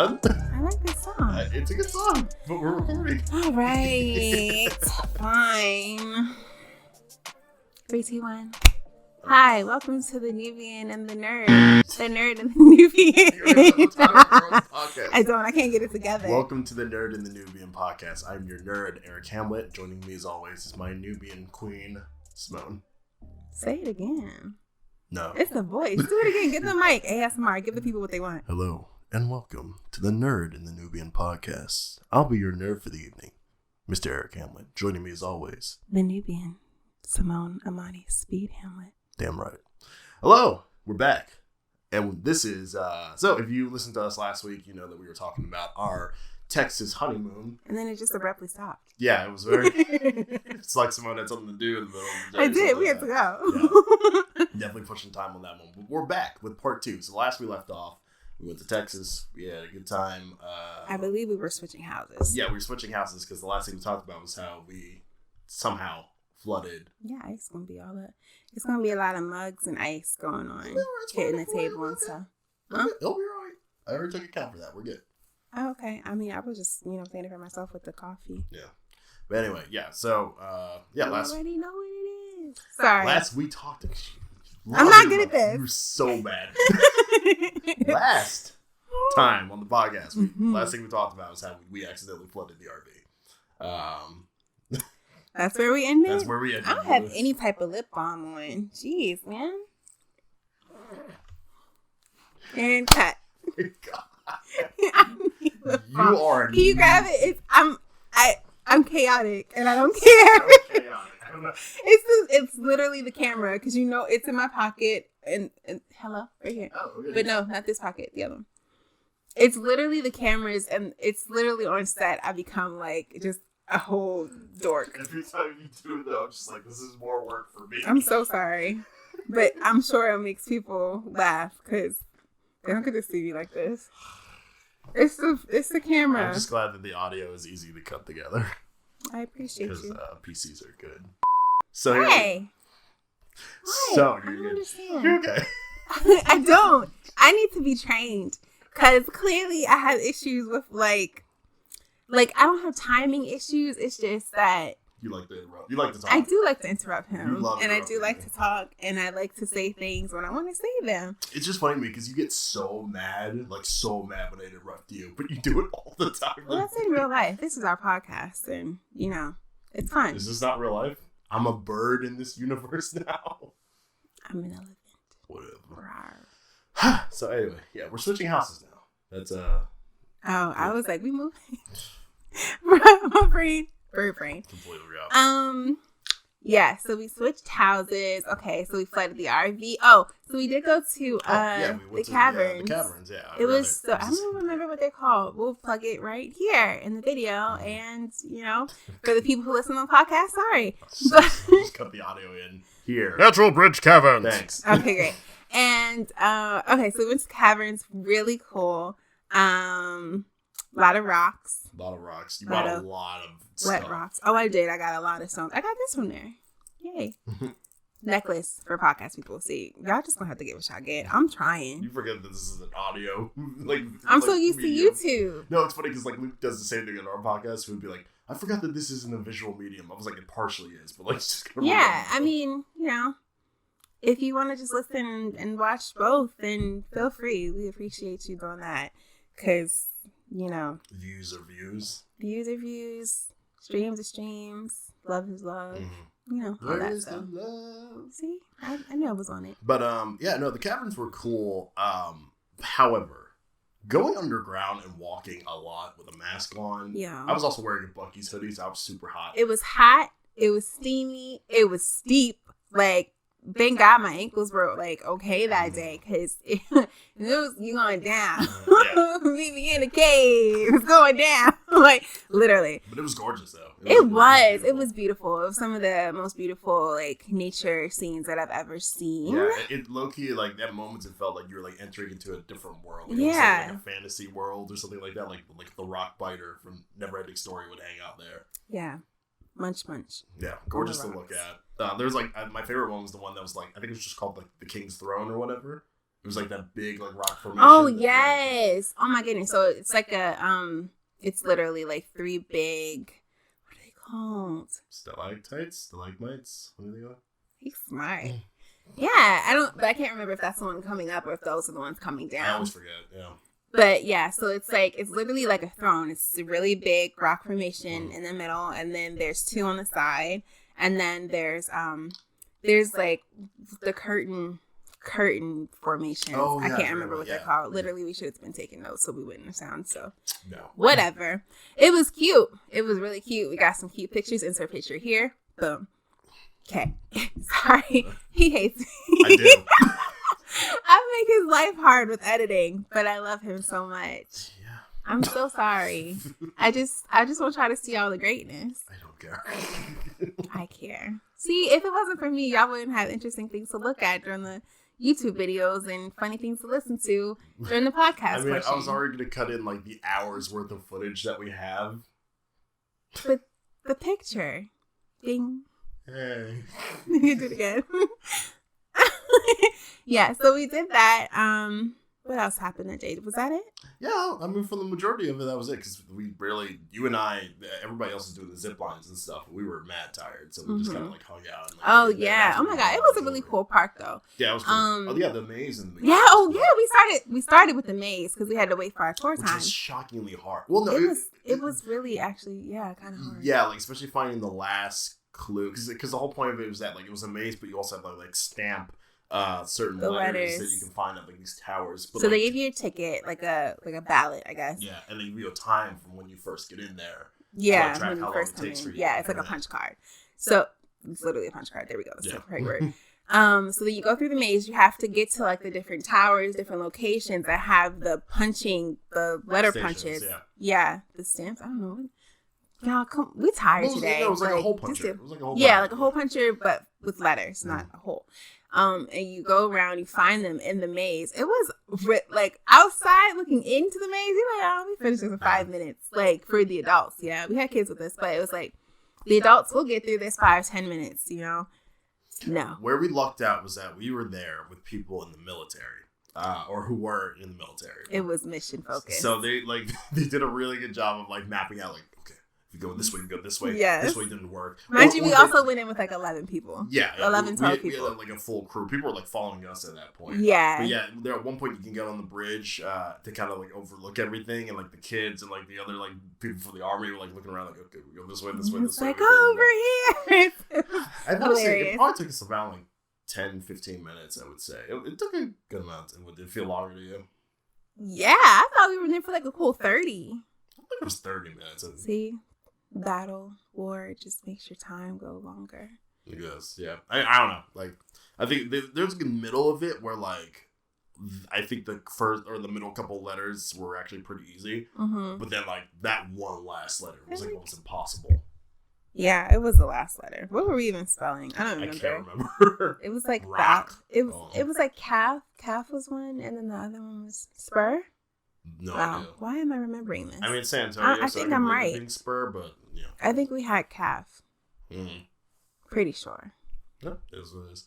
done? I like this song. It's a good song, but we're recording. All right. Fine. 3, 2, 1. Hi, welcome to the Nubian and the Nerd. The Nerd and the Nubian. I can't get it together. Welcome to the Nerd and the Nubian podcast. I'm your nerd, Erik Hamlet. Joining me as always is my Nubian queen, Simoné. Say it again. No. It's the voice. Do it again. Get the mic. ASMR. Give the people what they want. Hello, and welcome to the Nerd and the Nubian podcast. I'll be your nerd for the evening, Mr. Erik Hamlet. Joining me as always, the Nubian, Simoné Amani Speed Hamlet. Damn right. Hello, we're back. And this is, so if you listened to us last week, you know that we were talking about our Texas honeymoon. And then it just abruptly stopped. Yeah, it was very, it's like someone had something to do in the middle of the day. I did, we had to go. Yeah. Definitely pushing time on that one. But we're back with part 2. So last we left off, we went to Texas. We had a good time. I believe we were switching houses. Yeah, we were switching houses because the last thing we talked about was how we somehow flooded. Yeah, it's gonna be all that. It's gonna be a lot of mugs and ice going on, hitting the table and stuff. Huh? It'll be alright. I already took account for that. We're good. Oh, okay. I mean, I was just thinking for myself with the coffee. Yeah, but anyway, yeah. So I already know what it is. Sorry. Last we talked. I'm not good at this. You were so bad. Last time on the podcast, last thing we talked about was how we accidentally flooded the RV. That's where we ended? That's where we ended. I don't have any type of lip balm on. Jeez, man. And cut. You are. Can you grab it? I'm chaotic, and I don't care. It's literally the camera, because it's in my pocket. And hello, right here. Oh, really? But no, not this pocket. The other one. It's literally the cameras, and it's literally on set. I become like just a whole dork. Every time you do it, though, I'm just like, this is more work for me. I'm so sorry, but I'm sure it makes people laugh because they don't get to see me like this. It's the camera. I'm just glad that the audio is easy to cut together. I appreciate you. Because PCs are good. So hey. So I don't understand. You're okay. I don't. I need to be trained because clearly I have issues with like I don't have timing issues. It's just that you like to interrupt. You like to talk. I do like to interrupt him, and I do like to talk, and I like to say things when I want to say them. It's just funny to me because you get so mad when I interrupt you, but you do it all the time. Well, that's in real life. This is our podcast, and it's fun. Is this not real life? I'm a bird in this universe now. I'm an elephant. Whatever. So anyway, yeah, we're switching houses now. That's Oh, I was like, we moving. My brain. Bird brain. Completely out. Yeah, so we switched houses. Okay, so we flooded the RV. Oh, so we did go to we went the caverns. The caverns, yeah. It was I don't remember what they're called. We'll plug it right here in the video. And, for the people who listen on the podcast, sorry. Just cut the audio in here. Natural Bridge Caverns. Thanks. Okay, great. And, okay, so we went to caverns. Really cool. A lot of rocks. You bought a lot of wet stuff. rocks. Oh, I did. I got a lot of stones. I got this from there. Yay. Necklace for podcast people. See, y'all just gonna have to get what y'all get. I'm trying. You forget that this is an audio. I'm so used to YouTube. No, it's funny because Luke does the same thing in our podcast. We'd be like, I forgot that this isn't a visual medium. I was like, it partially is, but it's just gonna I mean, if you want to just listen and watch both, then feel free. We appreciate you doing that because views are views. Views are views. Streams are streams. Love is love. Mm-hmm. All that stuff. Love? See? I knew I was on it. But, the caverns were cool. However, going underground and walking a lot with a mask on. Yeah. I was also wearing a Buc-ee's hoodie, so I was super hot. It was hot. It was steamy. It was steep. Thank God my ankles were okay that day because it was you going down. Meet me in a cave. It's going down. Literally. But it was gorgeous though. It was beautiful. It was some of the most beautiful nature scenes that I've ever seen. Yeah, it low-key at moments it felt like you were entering into a different world. It was like a fantasy world or something like that. Like the rock biter from Neverending Story would hang out there. Yeah. Munch. Yeah, gorgeous to look at. There's my favorite one was the one that was I think it was just called the King's Throne or whatever. It was like that big like rock formation. Oh yes! Oh my goodness! So it's like it's literally like 3 big. What are they called? Stalactites, stalagmites. What are they called? He's smart. Yeah, but I can't remember if that's the one coming up or if those are the ones coming down. I always forget. Yeah. But yeah, so it's literally like a throne. It's a really big rock formation in the middle, and then there's 2 on the side, and then there's like the curtain formations. Oh, yeah, I can't remember what they're called. Literally, we should have been taking notes so we wouldn't have sound. So whatever. It was cute. It was really cute. We got some cute pictures. Insert picture here. Boom. Okay. Sorry. He hates me. I do. I make his life hard with editing, but I love him so much. Yeah. I'm so sorry. I just want to try to see all the greatness. I don't care. I care. See, if it wasn't for me, y'all wouldn't have interesting things to look at during the YouTube videos and funny things to listen to during the podcast. I was already going to cut in like the hours worth of footage that we have. But the picture. Ding. Hey. You did it again. Yeah, so we did that. What else happened that day? Was that it? Yeah, I mean, for the majority of it, that was it. Because you and I, everybody else is doing the zip lines and stuff. We were mad tired, so we just kind of like hung out. And, oh yeah! Oh my god! It was a really cool park though. Yeah, it was cool. The maze and the yeah. Oh yeah, we started with the maze because we had to wait for our tour time. Which is shockingly hard. Well, no, it was really actually kind of hard. Yeah, like especially finding the last clue because the whole point of it was that like it was a maze, but you also have to like stamp certain letters that you can find at like these towers. But, so they give you a ticket, like a ballot, I guess. Yeah, and they give you a time from when you first get in there. Yeah, when you first come in. Yeah, it's like a punch card. So it's literally a punch card. There we go. That's the right word. So then you go through the maze. You have to get to like the different towers, different locations that have the letter punches. Yeah, the stamps. I don't know. Y'all, we tired today. It was like a hole puncher. Like a hole puncher, but with letters, not a hole. And you go around, you find them in the maze. It was like outside looking into the maze. You're like, oh, we finished this in 5 minutes. Like for the adults, yeah, we had kids with us, but it was like the adults will get through this 5-10 minutes. You know, no. Where we lucked out was that we were there with people in the military, or who were in the military. It was mission focused. So they did a really good job of like mapping out like. If you go this way, you go this way. Yes. This way didn't work. Mind you, we also went in with like 11 people. Yeah. 12 people. We had like a full crew. People were like following us at that point. Yeah. But yeah, there at one point you can get on the bridge to kind of like overlook everything, and like the kids and like the other like people from the army were like looking around like, okay, we go this way, this way, this way. It's like over here. I would say it probably took us about like 10-15 minutes, I would say. It took a good amount. And did it feel longer to you? Yeah, I thought we were there for like a cool 30. I think it was 30 minutes. See? Battle, war, it just makes your time go longer. It does, yeah. I don't know. Like, I think there's a good middle of it where, like, I think the first or the middle couple letters were actually pretty easy. Mm-hmm. But then, like, that one last letter was, like, almost impossible. Yeah, it was the last letter. What were we even spelling? I don't remember. I can't remember. It was like rock. It was like calf. Calf was one, and then the other one was spur. No idea. Why am I remembering this? I mean, San Antonio. I think I'm right. Being spur, but yeah. I think we had calf. Mm-hmm. Pretty sure. Yeah, it is what it is.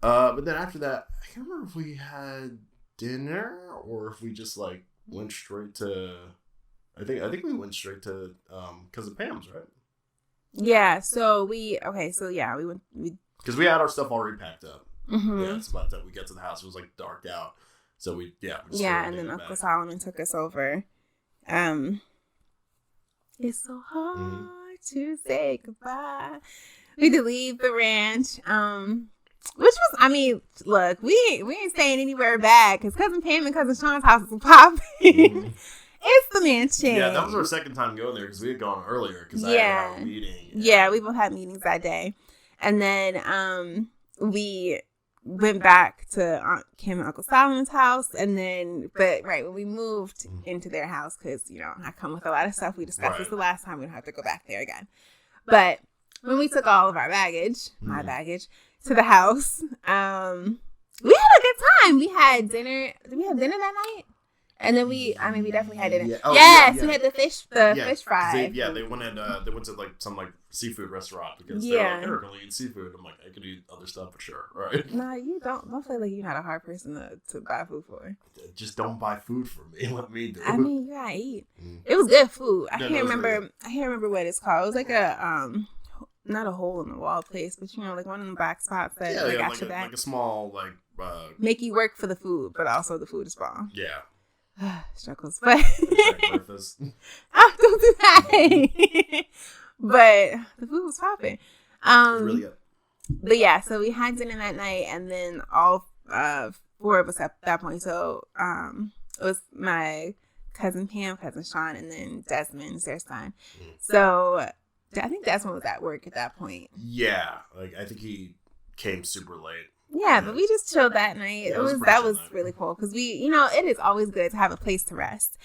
But then after that, I can't remember if we had dinner or if we just like went straight to. I think we went straight to Cousin Pam's, right? Yeah. So we went because we had our stuff already packed up. Mm-hmm. Yeah, it's about that we get to the house. It was like darked out. So we and then Uncle Solomon took us over. It's so hard to say goodbye. We had to leave the ranch. Which was, I mean, look, we ain't staying anywhere bad because Cousin Pam and Cousin Sean's house is popping. Mm-hmm. It's the mansion. Yeah, that was our second time going there because we had gone earlier because I had a meeting. Yeah, we both had meetings that day, and then we went back to Aunt Kim and Uncle Solomon's house, and then, when we moved into their house, because, you know, I come with a lot of stuff. We discussed this the last time. We don't have to go back there again. But when we took all of our baggage, my baggage, to the house, we had a good time. We had dinner. Did we have dinner that night? And then we definitely had dinner. Yeah. Oh, yes, yeah. we had the fish fry. They went to like some like seafood restaurant because they're like, they're gonna eat seafood. I'm like, I could eat other stuff for sure, right? No, you don't feel like you're not a hard person to buy food for. Just don't buy food for me. Let me do it. I mean, you gotta eat. It was good food. I can't remember what it's called. It was like a not a hole in the wall place, but like one of the black spots that got your back. Like a small make you work for the food, but also the food is bomb. Yeah. Struggles, but don't do that. But the food was popping. Really good. But yeah, so we had dinner that night, and then all four of us at that point. So it was my cousin Pam, cousin Sean, and then Desmond, their son. So I think Desmond was at work at that point. Yeah, like I think he came super late. Yeah, but we just chilled that night. Yeah, that was really cool because we, it is always good to have a place to rest.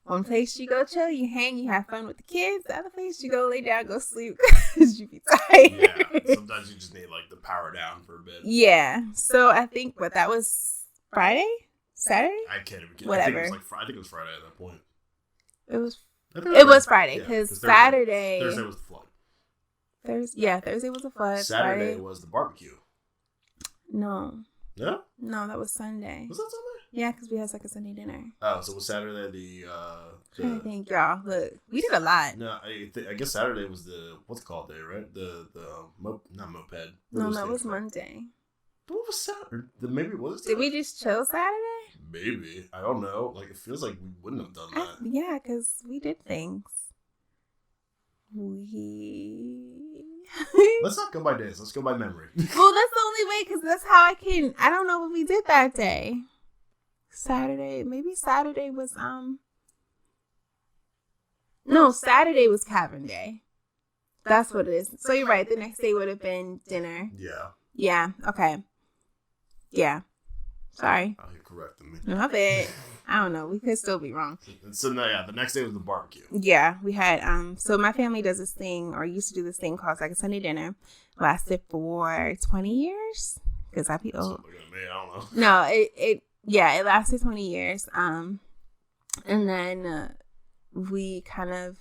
One place you go chill, you hang, you have fun with the kids. The other place you go lay down, go sleep because you be tired. Yeah, sometimes you just need like to power down for a bit. Yeah, so I think that was Friday, Saturday. I can't even. Whatever. I think it was Friday at that point. It was Friday because Saturday. Thursday was the flood. Thursday was the flood. Saturday Friday was the barbecue. No, that was Sunday. Was that Sunday? Yeah, because we had like a Sunday dinner. Oh, so was Saturday I think y'all look. We did a lot. No, I guess Saturday was the what's it called day, right? The not moped. No, that was Monday. What was Saturday? Maybe was it? Did we just chill Saturday? Maybe, I don't know. Like it feels like we wouldn't have done that. Yeah, because we did things. Let's not go by days. Let's go by memory. Well, that's the only way because that's how I don't know what we did that day. Saturday. Maybe Saturday was no, Saturday was Cavern Day. That's what it is. So you're right. The next day would have been dinner. Yeah. Yeah. Okay. Yeah. Sorry. Oh, you're correcting me. My bad. I don't know. We could still be wrong. So the next day was the barbecue. Yeah, we had so my family does this thing or used to do this thing called like a Sunday dinner. Lasted for 20 years because I be old. I don't know. No, it lasted 20 years. And then we kind of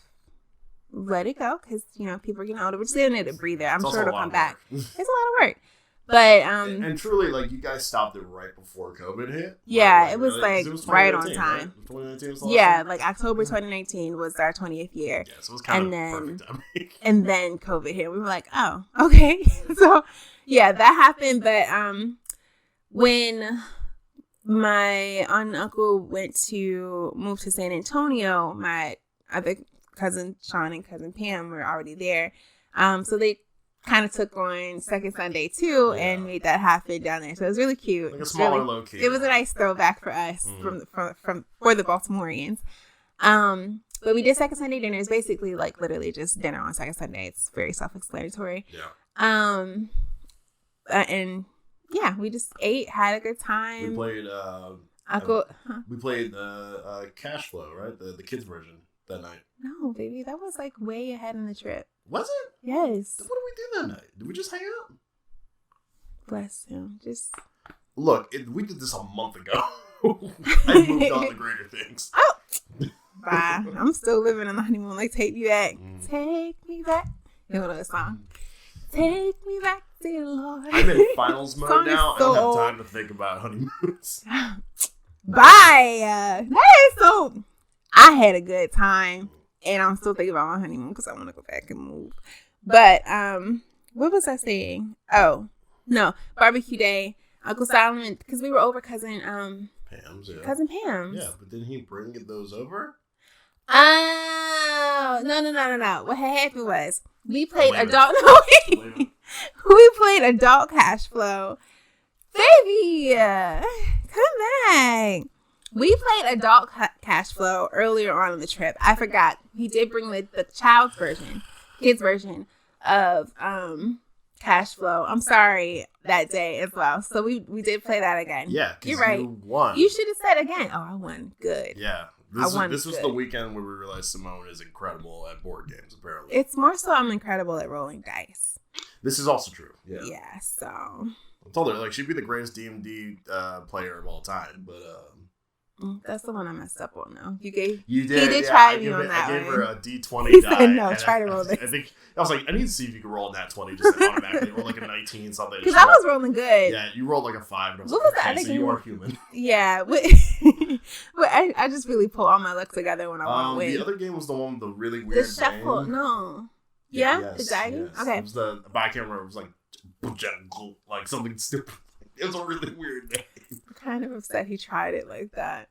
let it go because people are getting older. We're just letting it breathe there. I'm sure it'll come back. It's a lot of work. But and truly, like you guys stopped it right before COVID hit. Yeah, it was right on time. Right? 2019 was the last yeah, time? like October 2019 was our 20th year. Yeah, so it was kind of perfect timing. And then COVID hit. We were like, oh, okay. So yeah, that happened. But when my aunt and uncle moved to San Antonio, my other cousin Sean and cousin Pam were already there. So they kind of took on Second Sunday too and made that happen down there. So it was really cute. Like a smaller low key. It was a nice throwback for us for the Baltimoreans. But we did Second Sunday dinners, basically like literally just dinner on Second Sunday. It's very self-explanatory. Yeah. And yeah, we just ate, had a good time. We played we played Cash Flow, right? The kids version that night. No, baby, that was like way ahead in the trip. Was it? Yes. What did we do that night? Did we just hang out? Bless him. Just look, we did this a month ago. I moved on to greater things. Oh, bye. I'm still living in the honeymoon. Like, take me back. Take me back. You know that song? Take me back, dear Lord. I'm in finals mode now. So I don't have time to think about honeymoons. Bye. That is so. I had a good time. And I'm still thinking about my honeymoon because I want to go back and move. But what was I saying? Oh, no. Barbecue day. Uncle Solomon, because we were over cousin Pam's, yeah. Cousin Pam's. Yeah, but didn't he bring those over? Oh, no. What had happened was we played adult. We played adult cash flow. Baby, come back. We played adult cash flow earlier on in the trip. I forgot. He did bring the child's version, kids version of cash flow. I'm sorry, that day as well. So we did play that again. Yeah, you're right. You won. You should have said again. Oh, I won. Good. Yeah. This was the weekend where we realized Simone is incredible at board games, apparently. It's more so I'm incredible at rolling dice. This is also true. Yeah. Yeah, so. I told her, like, she'd be the greatest D&D player of all time, but That's the one I messed up on, though. You did. He did try me on that I gave one. her a D20 He die. said, no, try to roll this. I think I was like, I need to see if you can roll that 20 just automatically. Roll like a 19 something. Because I was rolling good. Yeah, you rolled like a 5. And I was What like, was that? okay, so you are human. Yeah. But I just really pull all my luck together when I want to win. The other game was the one with the really weird The shuffle. name. No. Yeah? Yes, the diving? yes. Okay. It was but I can't remember. It was like something stupid. It was a really weird name. I'm kind of upset he tried it like that.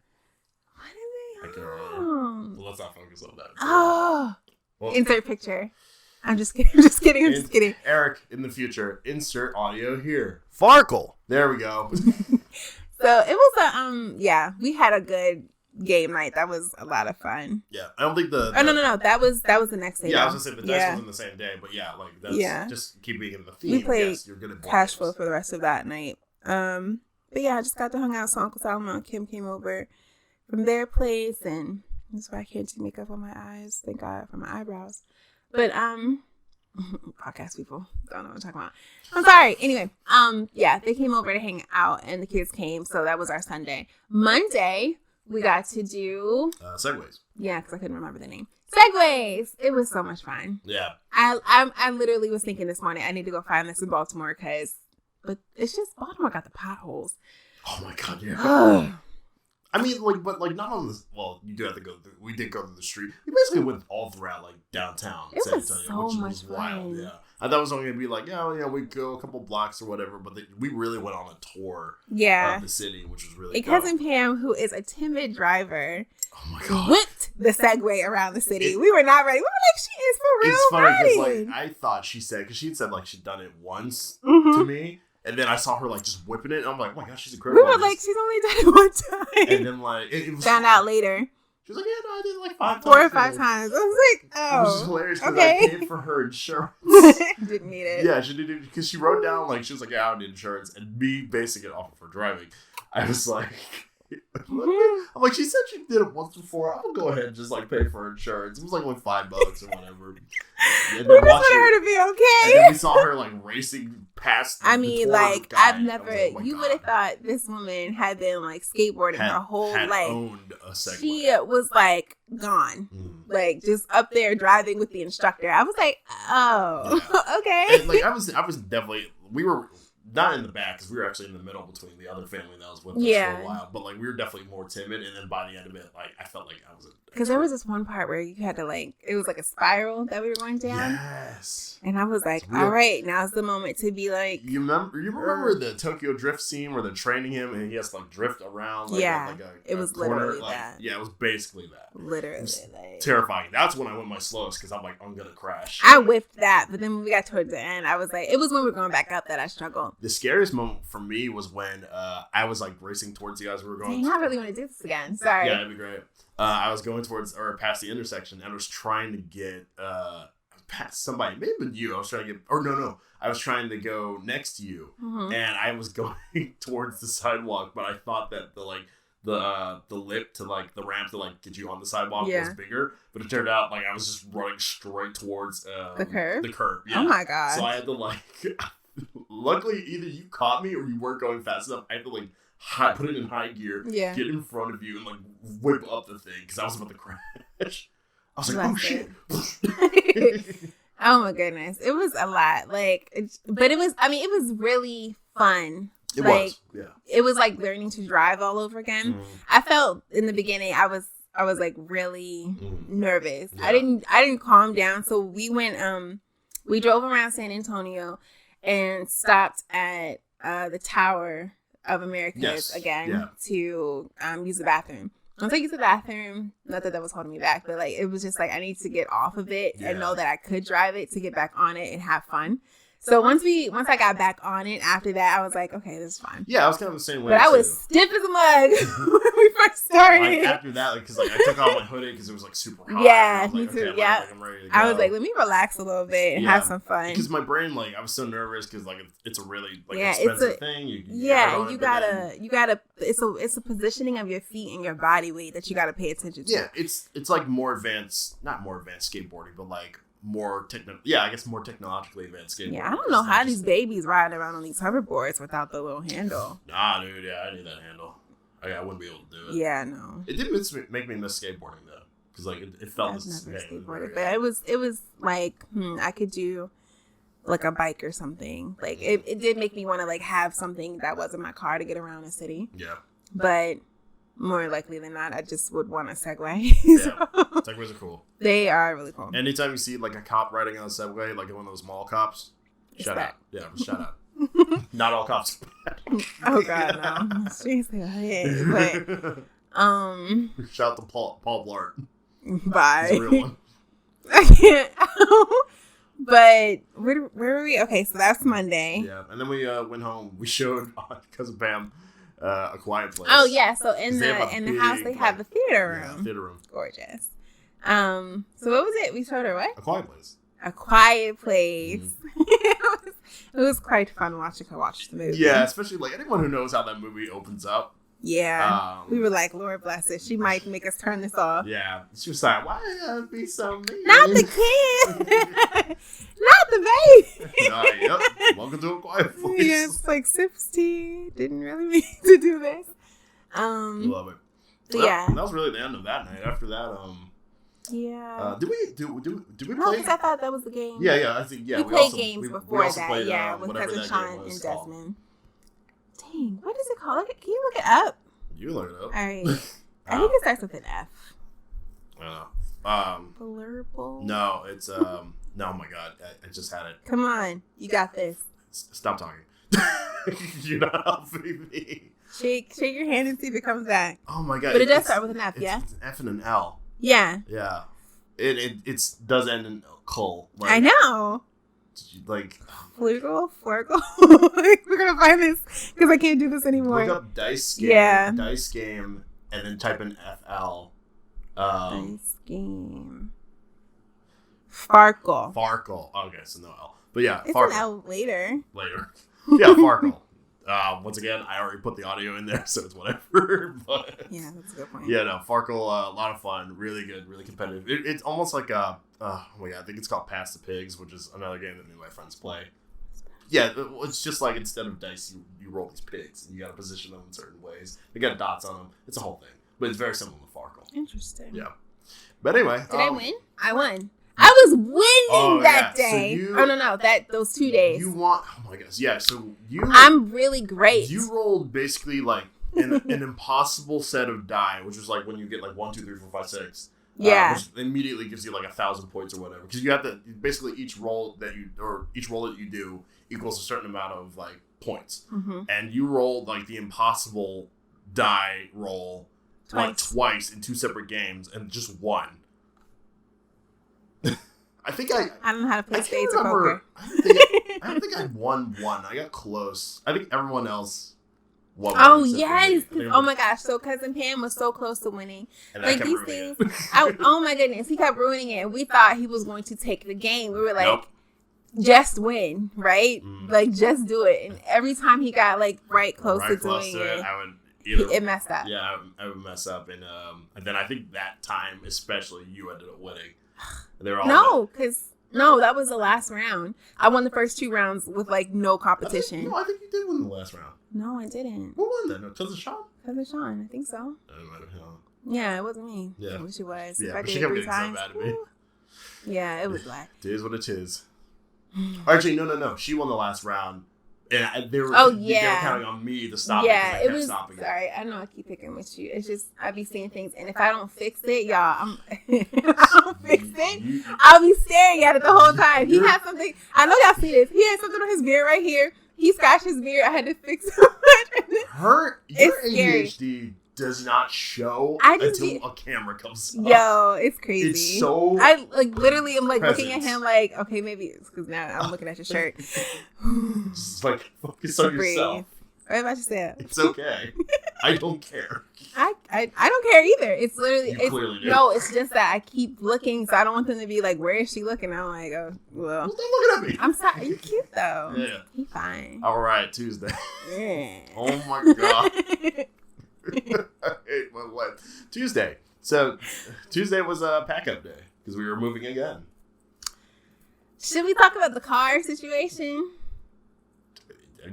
What did they Well, let's not focus on that. Oh. Well, insert picture. I'm just kidding. I'm just kidding. Eric, in the future, insert audio here. Farkle. There we go. So it was we had a good game night. That was a lot of fun. Yeah, I don't think the no. That was the next day. Yeah, I was gonna say the dice wasn't the same day, but yeah, like that's just keeping in the theme. We played you're good at cash flow for the rest of that night. But yeah, I just got to hang out. So Uncle Salma and Kim came over from their place, and that's why I can't do makeup on my eyes. Thank God for my eyebrows. But podcast people don't know what I'm talking about. I'm sorry. Anyway, they came over to hang out, and the kids came, so that was our Sunday. Monday, we got to do Segways. Yeah, because I couldn't remember the name. Segways. It was so much fun. Yeah. I literally was thinking this morning I need to go find this in Baltimore but it's just Baltimore got the potholes. Oh my God, yeah. I mean, not on this. Well, you do have to go through. We did go through the street. We basically went all throughout downtown San Antonio, which was wild. Yeah, I thought it was only gonna be we go a couple blocks or whatever, but we really went on a tour. of the city, which was really. And cousin Pam, who is a timid driver, oh my God, whipped the Segway around the city. We were not ready. We were like, she is for real. It's funny because I thought she said because she'd said she'd done it once to me. And then I saw her just whipping it. And I'm like, oh my gosh, she's incredible. We were like, she's only done it one time. And then it was found out later. She was like, yeah, no, I did it 5 times. 4 or 5 times. I was like, oh. Which is hilarious because I paid for her insurance. Didn't need it. Yeah, she did it because she wrote down she was like, yeah, I don't need insurance. And me basing it off of her driving, I was like, I'm like, she said she did it once before. I'll go ahead and just pay for her insurance. It was like $5 or whatever. And we just wanted her to be okay. And then we saw her racing past. I mean, I've never. You would have thought this woman had been skateboarding her whole life. Owned a Segway. She was gone, just up there driving with the instructor. I was like, oh, yeah. Okay. And, I was definitely. We were not in the back because we were actually in the middle between the other family that was with us for a while. But we were definitely more timid, and then by the end of it, I felt like I was. Because there was this one part where you had to it was a spiral that we were going down. Yes. And I was like, all right, now's the moment to be like. You remember the Tokyo Drift scene where they're training him and he has to drift around? It was corner, literally that. Yeah, it was basically that. Literally. Terrifying. That's when I went my slowest because I'm like, I'm going to crash. I whiffed that. But then when we got towards the end, I was like, it was when we were going back up that I struggled. The scariest moment for me was when I was racing towards you guys. We were going. Dang, I really want to do this again. Sorry. Yeah, that'd be great. I was going towards or past the intersection and I was trying to get past somebody. Maybe it was you. I was trying to get, or no. I was trying to go next to you, and I was going towards the sidewalk, but I thought that the lip to the ramp to get you on the sidewalk was bigger, but it turned out I was just running straight towards the curb. Yeah. Oh my God! So I had to luckily either you caught me or you weren't going fast enough. I had to put it in high gear, get in front of you, and whip up the thing because I was about to crash. I was like, oh shit. Oh my goodness. It was a lot. But it was, it was really fun. It was, yeah. It was learning to drive all over again. I felt in the beginning, I was really nervous. Yeah. I didn't calm down. So we went, we drove around San Antonio and stopped at the Tower of Americas again to use the bathroom. Once I used the bathroom, not that was holding me back, but it was just I need to get off of it and know that I could drive it to get back on it and have fun. So once I got back on it, after that, I was like, okay, this is fine. Yeah, I was kind of the same way. But I was stiff as a mug when we first started. After that, because I took off my hoodie because it was super hot. Yeah, me too. Okay, yeah, I'm ready to go. I was like, let me relax a little bit and have some fun. Because my brain, I was so nervous because it's a really expensive thing. You gotta. It's a positioning of your feet and your body weight that you gotta pay attention to. Yeah, it's more advanced, not more advanced skateboarding, but more more technologically advanced skateboarding. Yeah, I don't know how these babies riding around on these hoverboards without the little handle. Nah, dude, yeah, I need that handle. I wouldn't be able to do it. Yeah, no. It did make me miss skateboarding though, because like it felt. I've never skateboarded, but it was like I could do like a bike or something. Like it did make me want to like have something that wasn't my car to get around the city. Yeah. But more likely than not, I just would want a Segway. Yeah, Segways are cool. They are really cool. Anytime you see like a cop riding on a Segway, like one of those mall cops, shout out. Yeah, shout out. Not all cops are bad. Oh God, no. Seriously, but shout out to Paul Blart. Bye. He's a real one. I can't. But where were we? Okay, so that's Monday. Yeah, and then we went home. We showed cousin Pam A Quiet Place. Oh yeah, so in the house they have the theater room. Yeah, theater room. Gorgeous. So what was it? We showed her what? A Quiet Place. A Quiet Place. Mm-hmm. it was quite fun watching her watch the movie. Yeah, especially like anyone who knows how that movie opens up. Yeah. We were like, Lord bless it. She might make us turn this off. Yeah. She was like, why you gotta be so mean? Not the kid. Not the baby. Yep. Welcome to A Quiet Place. Yeah, it's like 60. Didn't really mean to do this. Love it. Well, yeah. That was really the end of that night. After that, yeah. Did we No, play? because I thought that was the game. Yeah. I think we played games before that. Played, yeah, with whatever cousin that Sean game was and called. Desmond. Dang, what is it called? Can you look it up? You look it up. All right. I think it starts with an F. I don't know. Blurple? No, it's no. Oh my God, I just had it. Come on, you got this. Stop talking. You're not helping me. Shake your hand and see if it comes back. Oh my God! But it does start with an F, yeah. It's an F and an L. Yeah. Yeah. It does end in cull. Like, I know. Like Flugel. We're gonna find this because I can't do this anymore. Look up dice game. Yeah. Dice game, and then type in FL. Dice game. Farkle. Okay, so no L. But yeah, it's Farkle. An L later. Yeah, Farkle. Once again, I already put the audio in there, so it's whatever. But yeah, that's a good point. Yeah, no, Farkle, a lot of fun, really good, really competitive. It's almost like oh my God, I think it's called Pass the Pigs, which is another game that me and my friends play. Yeah, it's just like instead of dice, you roll these pigs, and you got to position them in certain ways. They got dots on them. It's a whole thing, but it's very similar to Farkle. Interesting. Yeah, but anyway, did I win? I won. I was winning that day. So no, those 2 days. You want? Oh my gosh, yeah. So I'm really great. You rolled basically like an impossible set of die, which was like when you get like 1, 2, 3, 4, 5, 6. Yeah. Which immediately gives you like 1,000 points or whatever, because you have to basically each roll that you do equals a certain amount of like points, and you rolled like the impossible die roll twice in 2 separate games and just won. I don't know how to play spades or poker. I don't think I won one. I got close. I think everyone else won. Oh yes! Oh my gosh! So cousin Pam was so close to winning. And like these things. Oh my goodness! He kept ruining it, and we thought he was going to take the game. We were like, nope. Just win, right? Like just do it. And every time he got like close to doing it, I would. It messed up. Yeah, I would mess up, and then I think that time especially you ended up winning. They were all that was the last round. I won the first 2 rounds with like no competition. I think you did win the last round. No, I didn't. Who won then? Cousin Sean? Cousin Sean, I think so. Yeah, it wasn't me. Yeah. I wish it was. Yeah, I but she did kept 3 getting times. so mad at me. Yeah, it was black. It is what it is. Actually, no. She won the last round. And they were counting on me to stop it. It was. Sorry, I know I keep picking with you. It's just I be seeing things, and if I don't fix it, y'all, I'll be staring at it the whole time. He had something. I know y'all see this. He had something on his beard right here. He scratched his beard. I had to fix it. Your ADHD does not show until a camera comes up. Yo, it's crazy. It's so I literally am like looking at him like, okay, maybe it's because now I'm looking at your shirt. Just like focus on yourself. What about yourself? It's okay. I don't care. I don't care either. It's literally clearly do. No, it's just that I keep looking, so I don't want them to be like, where is she looking? I'm like, oh well. Stop looking at me. I'm sorry. You're cute though. Yeah. He's fine. All right, Tuesday. Yeah. Oh my God. I hate my life. Tuesday. So Tuesday was a pack-up day because we were moving again. Should we talk about the car situation?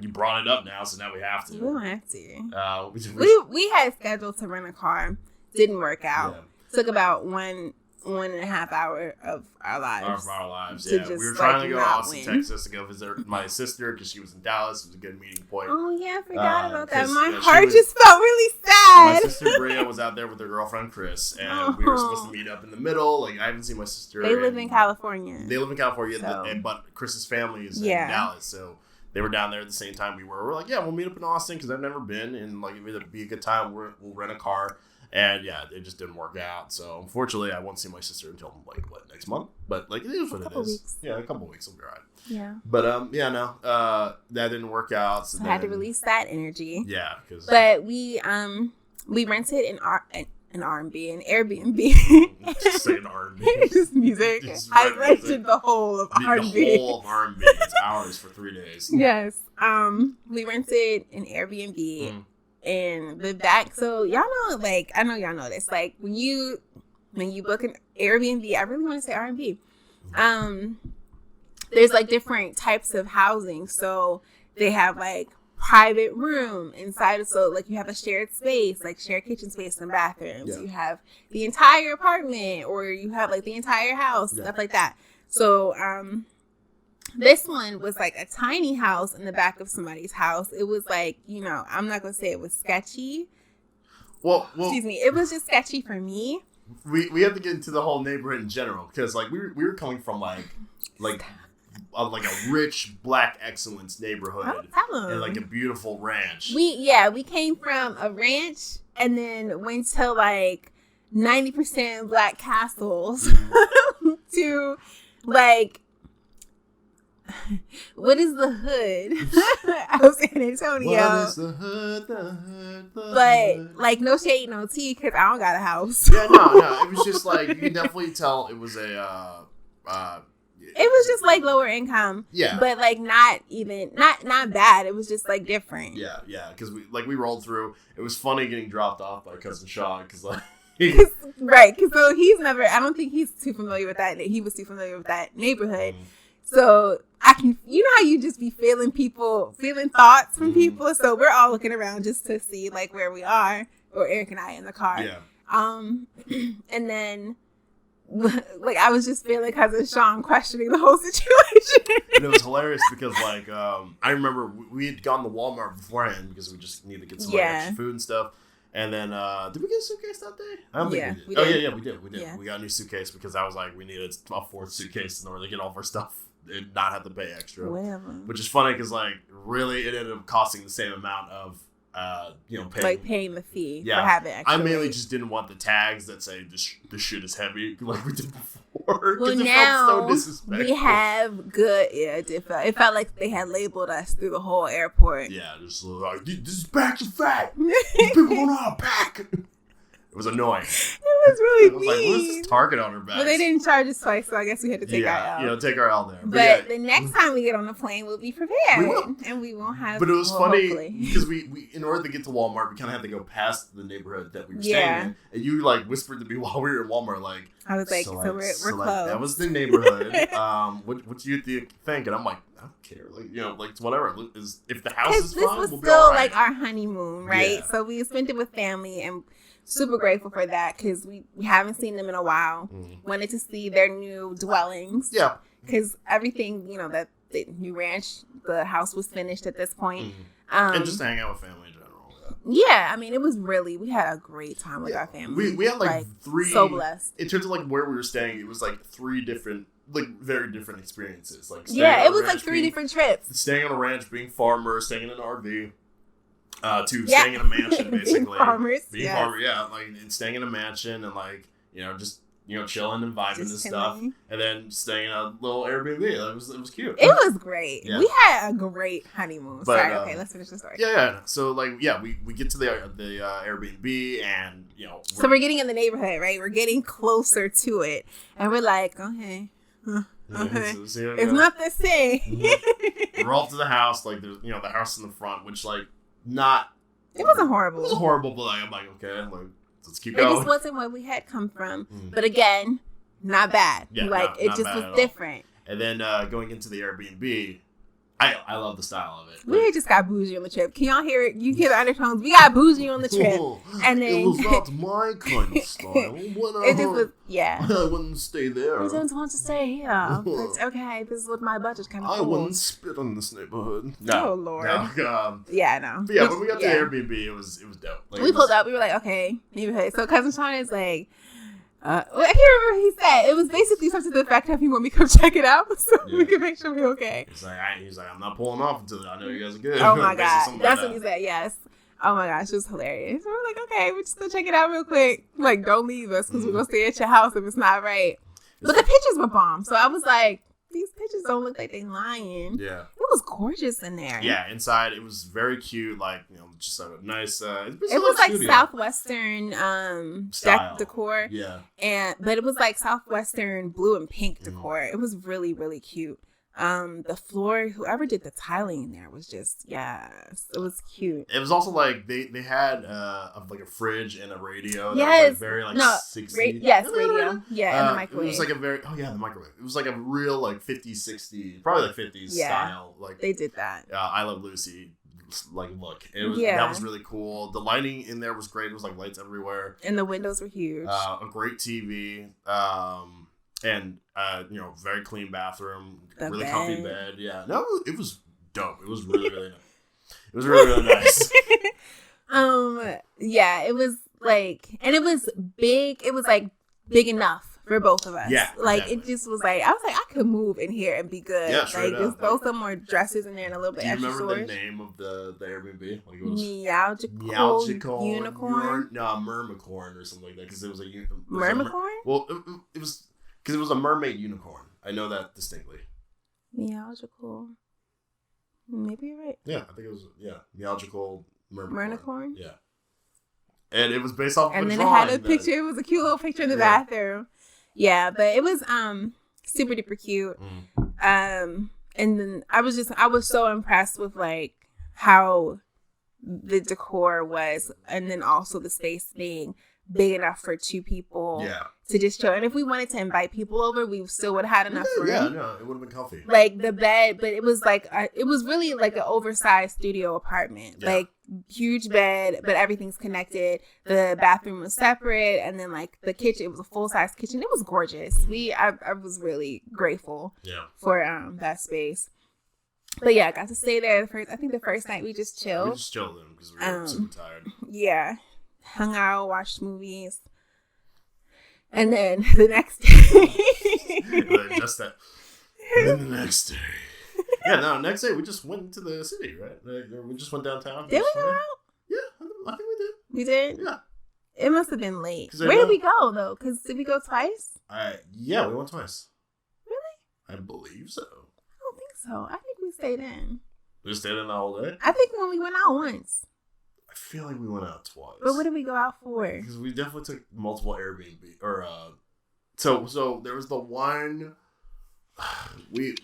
you brought it up now, so now we have to. We don't have to. We had scheduled to rent a car. Didn't work out. Yeah. Took about 1.5 hour of our lives. Yeah. We were trying to go to Austin, Texas to go visit my sister because she was in Dallas. It was a good meeting point. Oh, yeah, I forgot about that. My heart just felt really sad. My sister Bria was out there with her girlfriend Chris, and we were supposed to meet up in the middle. Like, I haven't seen my sister. They live in California. But Chris's family is in Dallas, so they were down there at the same time we were. We're like, yeah, we'll meet up in Austin because I've never been, and like it'd be a good time. We'll rent a car. And yeah, it just didn't work out. So unfortunately, I won't see my sister until next month. But like it is what it is. Weeks. Yeah, a couple weeks will be alright. Yeah. But that didn't work out. So I had to release that energy. Yeah, but we rented an Airbnb. Just say an R&B. Just music. I rented the whole of R&B. The whole of R&B. It's ours for 3 days. Yes. We rented an Airbnb. And the back, so y'all know, like, I know y'all know this, like, when you book an Airbnb, I really want to say R&B, there's, like, different types of housing, so they have, like, private room inside, so, like, you have a shared space, like, shared kitchen space and bathrooms, you have the entire apartment, or you have, like, the entire house, stuff like that, so, this one was like a tiny house in the back of somebody's house. It was like, I'm not going to say it was sketchy. Well, excuse me. It was just sketchy for me. We have to get into the whole neighborhood in general because like we were coming from like a rich black excellence neighborhood and like a beautiful ranch. We came from a ranch and then went to like 90% black castles to like, what is the hood of San Antonio? What is the hood? But like, no shade, no tea, because I don't got a house. Yeah, no. It was just like you can definitely tell it was a. It was just like lower income. Yeah. But like not bad. It was just like different. Yeah. Because we rolled through. It was funny getting dropped off by cousin Sean because like. Right. Because so I don't think he's too familiar with that. He was too familiar with that neighborhood. So I can, how you just be feeling thoughts from people. So we're all looking around just to see like where we are, or Eric and I in the car. Yeah. And then like I was just feeling cousin Sean questioning the whole situation. And it was hilarious because like I remember we had gone to Walmart beforehand because we just needed to get some extra food and stuff. And then, did we get a suitcase that day? I don't think we did. We did. Yeah. We got a new suitcase because I was like, we needed a fourth suitcase in order to get all of our stuff and not have to pay extra. Whatever. Which is funny because, like, really it ended up costing the same amount of, paying the fee for having extra. I mainly just didn't want the tags that say this shit is heavy like we did before. Well, now it felt so disrespectful. We have good. Yeah, it felt like they had labeled us through the whole airport. Yeah, just like this is back to fat. These people don't know how to pack. It was annoying. It was really mean. Like, what is this target on her back? Well, they didn't charge us twice, so I guess we had to take our L. Take our L there. But the next time we get on the plane, we'll be prepared. We will. And we won't have. But it was funny because we in order to get to Walmart, we kind of had to go past the neighborhood that we were staying in. And you like whispered to me while we were in Walmart, like, I was like, so we're close. Like, that was the neighborhood. What do you think? And I'm like, I don't care. Like whatever. If the house is fine, we'll be all right. This was still like our honeymoon, right? Yeah. So we spent it with family and. Super grateful for that because we haven't seen them in a while. Wanted to see their new dwellings. Yeah. Because everything, that the new ranch, the house was finished at this point. And just to hang out with family in general. Yeah. I mean, it was we had a great time with our family. We had like three. So blessed. In terms of like where we were staying, it was like 3 different, like very different experiences. Like it was like 3 different trips. Staying on a ranch, being farmer, staying in an RV. Staying in a mansion, basically. Being farmer, and staying in a mansion and like, just chilling and vibing and stuff, and then staying in a little Airbnb. It was cute. It was great. Yeah. We had a great honeymoon. Sorry, okay, let's finish the story. Yeah. So we get to the Airbnb and so we're getting in the neighborhood, right? We're getting closer to it, and we're like, okay. Okay. It's not the same. We're off to the house, like there's the house in the front, which like. It wasn't horrible. It was horrible, but I'm like, okay, let's keep going. It just wasn't where we had come from. But again, not bad. Yeah, it just was different. And then going into the Airbnb, I love the style of it. We just got bougie on the trip. Can y'all hear it? You hear the undertones? We got bougie on the trip. And then it was not my kind of style. It just was, yeah. I wouldn't stay there. I don't want to stay here. But okay, this is what my budget kind of I wouldn't spit on this neighborhood. No, oh, Lord. No, yeah, no. But yeah, when we got to Airbnb, it was dope. Like, we pulled up. We were like, okay, neighborhood. So Cousin Sean is like, I can't remember what he said. It was basically something to the fact that he want me to come check it out so we can make sure we're okay. He's like, I'm not pulling off until I know you guys are good. Oh my God. That's what he said, yes. Oh my gosh, it was hilarious. So we're like, okay, we're just going to check it out real quick. Like, don't leave us because we're going to stay at your house if it's not right. But the pictures were bomb. So I was like, these pictures don't look like they lying. Yeah. It was gorgeous in there. Yeah, inside it was very cute. Like, just a nice. It was like studio. Southwestern style decor. Yeah. But it was like Southwestern blue and pink decor. It was really, really cute. The floor, whoever did the tiling in there was just, yes, it was cute. It was also like they had like a fridge and a radio. Yes. That was like very like 60s. Yes, radio. Yeah, and the microwave. It was like a very, the microwave. It was like a real like 50s, 60s, probably like 50s style. Like they did that. I Love Lucy. Like look, it was that was really cool. The lighting in there was great. It was like lights everywhere, and the windows were huge. A great TV. And very clean bathroom, really comfy bed. Yeah, no, it was dope. It was really, really nice. It was really, really nice. Yeah, it was like, and it was big. It was like big enough for both of us. Yeah, like exactly. It just was like I was like I could move in here and be good. Yeah, like just throw some more dresses in there and a little bit extra storage. Do you remember the name of the Airbnb? Like it was Meowgical Unicorn. No, Mermicorn or something like that because it was a Mermicorn. Well, it was. Because it was a mermaid unicorn. I know that distinctly. Meowgical. Maybe you're right. Yeah, I think it was, Meowgical Mermicorn. Yeah. And it was based off of and a then drawing. It had a picture. It was a cute little picture in the bathroom. Yeah, but it was super duper cute. And then I was so impressed with like how the decor was, and then also the space being big enough for two people to just chill. And if we wanted to invite people over, we still would have had enough room. Yeah, no, it would have been comfy. Like the bed, but it was like, it was really like an oversized studio apartment. Yeah. Like huge bed, but everything's connected. The bathroom was separate. And then like the kitchen, it was a full-size kitchen. It was gorgeous. I was really grateful for that space. But yeah, I got to stay there the first night we just chilled. We just chilled in because we were super tired. Yeah. Hung out, watched movies, and then the next day, just that. And then the next day, next day we just went to the city, right? We just went downtown. Did we go out? Yeah, I think we did. We did. Yeah. It must have been late. Where did we go though? Because did we go twice? Yeah, we went twice. Really? I believe so. I don't think so. I think we stayed in. We stayed in the whole day? I think when we went out once. I feel like we went out twice. But what did we go out for? Because we definitely took multiple Airbnb or so there was the one we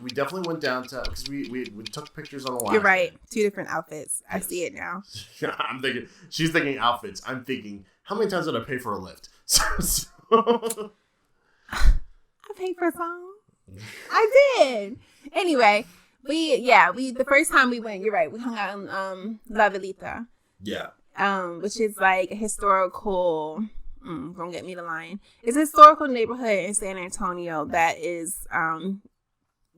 definitely went downtown because we took pictures on the last. You're right. Day. 2 different outfits. I see it now. She's thinking outfits. I'm thinking how many times did I pay for a lift? I paid for some. I did. Anyway. The first time we went, you're right, we hung out in La Velita. Yeah. Which is like a historical, don't get me the line. It's a historical neighborhood in San Antonio that is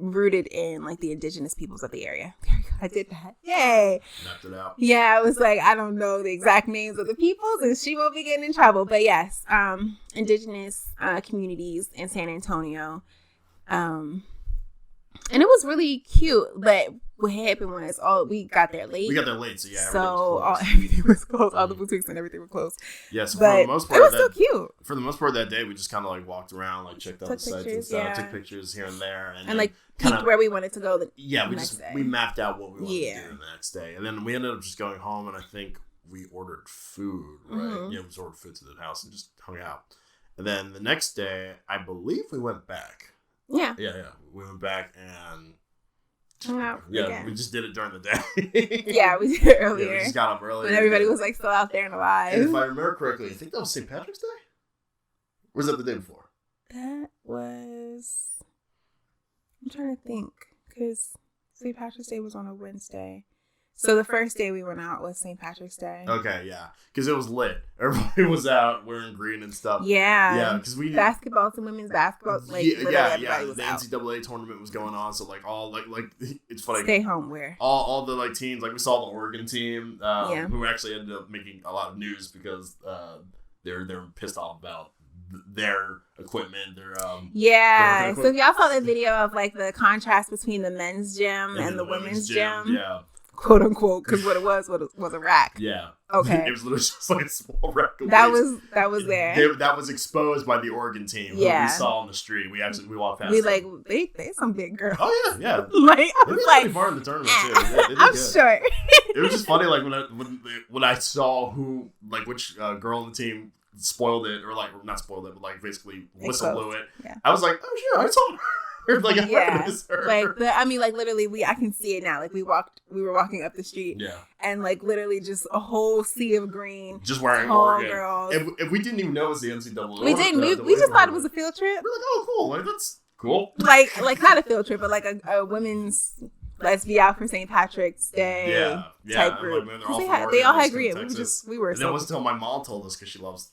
rooted in like the indigenous peoples of the area. There we go. I did that. Yay. Knocked it out. Yeah, I was like, I don't know the exact names of the peoples and she won't be getting in trouble. But yes, indigenous communities in San Antonio. And it was really cute, but what happened was we got there late. We got there late, so everything was closed. All the boutiques and everything were closed. Yes, but for the most part, it was still cute. For the most part of that day, we just kind of like walked around, like checked out the sites and stuff, took pictures here and there, and like peeked where we wanted to go. We mapped out what we wanted to do the next day, and then we ended up just going home, and I think we ordered food, right? Mm-hmm. Yeah, we just ordered food to the house and just hung out. And then the next day, I believe we went back. Yeah. We went back and we just did it during the day. Yeah, we did it earlier. We just got up early. When everybody was like still out there and alive. And if I remember correctly, I think that was St. Patrick's Day? Or was that the day before? That was... I'm trying to think. Because St. Patrick's Day was on a Wednesday. So the first day we went out was St. Patrick's Day. Okay, yeah. Because it was lit. Everybody was out wearing green and stuff. Yeah. Yeah, because we... Basketball, some women's basketball. Like, yeah. Was the out. NCAA tournament was going on, so, like, all, like it's funny. Stay home where? All the, like, teams, like, we saw the Oregon team, who actually ended up making a lot of news because they're pissed off about their equipment, their yeah. So if y'all saw the video of like the contrast between the men's gym and the women's gym, yeah, quote unquote, because what it was a rack. Yeah. Okay. It was literally just like a small rack of that weights. was there. That was exposed by the Oregon team. Yeah. Who we saw on the street. We walked past. We them. they some big girls. Oh yeah. Like I they was pretty far in the tournament too. They I'm good. sure. It was just funny, like when I saw who, like, which girl on the team spoiled it, or like not spoiled it, but like basically whistle blew it. Yeah. I was like, oh shit, I saw her. Like, I recognize her. Like literally, I can see it now. Like we were walking up the street. Yeah. And like literally just a whole sea of green. Just wearing Oregon girls. And we didn't even know it was the NCAA. We didn't. We just thought it was a field trip. We're like, oh cool, like that's cool. Like not a field trip, but like a women's. Let's be out for St. Patrick's Day type group. Like, they all had green. We were. And it wasn't until my mom told us because she loves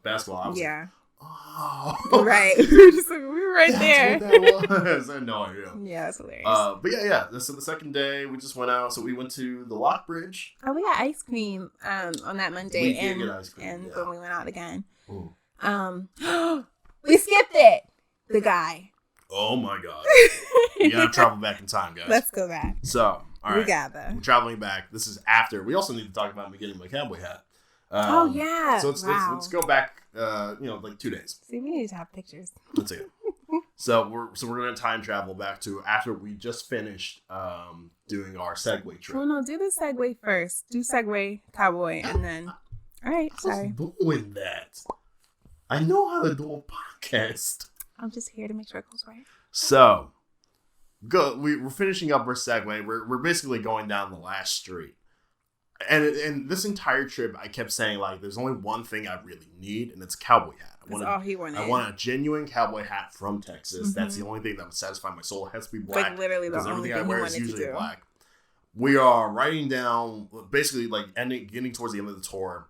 basketball. I was like, oh, right. we were right there. What that was. I had no idea. Yeah, that's hilarious. But yeah. So the second day we just went out. So we went to the Lock Bridge. Oh, we got ice cream on that Monday, we did get ice cream, and when we went out again, we skipped it. The guy. Oh my god. We gotta travel back in time, guys. Let's go back. So, all right. We gotta. We're traveling back. This is after. We also need to talk about me getting my cowboy hat. Oh, yeah. So let's go back, like 2 days. See, we need to have pictures. Let's see. So we're going to time travel back to after we just finished doing our Segway trip. Well, no, do the Segway first. Do Segway, cowboy, and then... All right, sorry. I was doing that. I know how to do a podcast. I'm just here to make sure it goes right. So, we're finishing up our Segway. We're basically going down the last street. And this entire trip, I kept saying, like, there's only one thing I really need, and it's a cowboy hat. That's all he wanted. I want a genuine cowboy hat from Texas. Mm-hmm. That's the only thing that would sassify my soul. It has to be black. Like, literally the only thing I wear is usually black. We are riding down, basically, like, getting towards the end of the tour,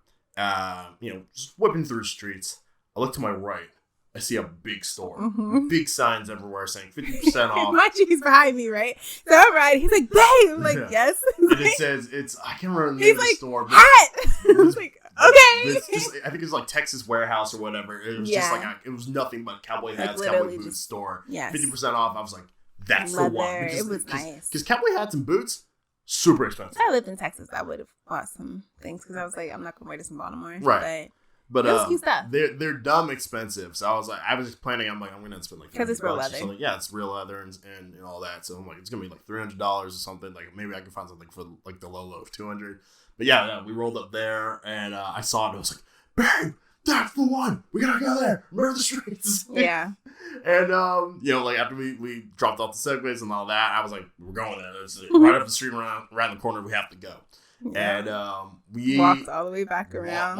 just whipping through streets. I look to my right. I see a big store. Mm-hmm. Big signs everywhere saying 50% off. My G's behind me, right? So I'm riding. He's like, babe. I'm like, yes. And it says, I can't remember the name of the store. Hat. I was like, okay. I think it was like Texas Warehouse or whatever. It was just like, it was nothing but cowboy hats, cowboy boots store. Yes. 50% off. I was like, that's Leather. the one. It was nice. Because cowboy hats and boots, super expensive. If I lived in Texas, I would have bought some things because I was like, I'm not going to wear this in Baltimore. Right. But it was cute stuff. They're dumb expensive. So I was just planning. I'm going to spend like because it's real leather. So it's real leather and all that. So I'm like, it's gonna be like $300 or something. Like maybe I can find something for like the low of $200. But yeah, we rolled up there and I saw it. And I was like, bang, that's the one. We gotta go there. Remember the streets. Yeah. And like after we dropped off the Segways and all that, I was like, we're going there. It's right up the street, around the corner. We have to go. Yeah. And we walked all the way back around.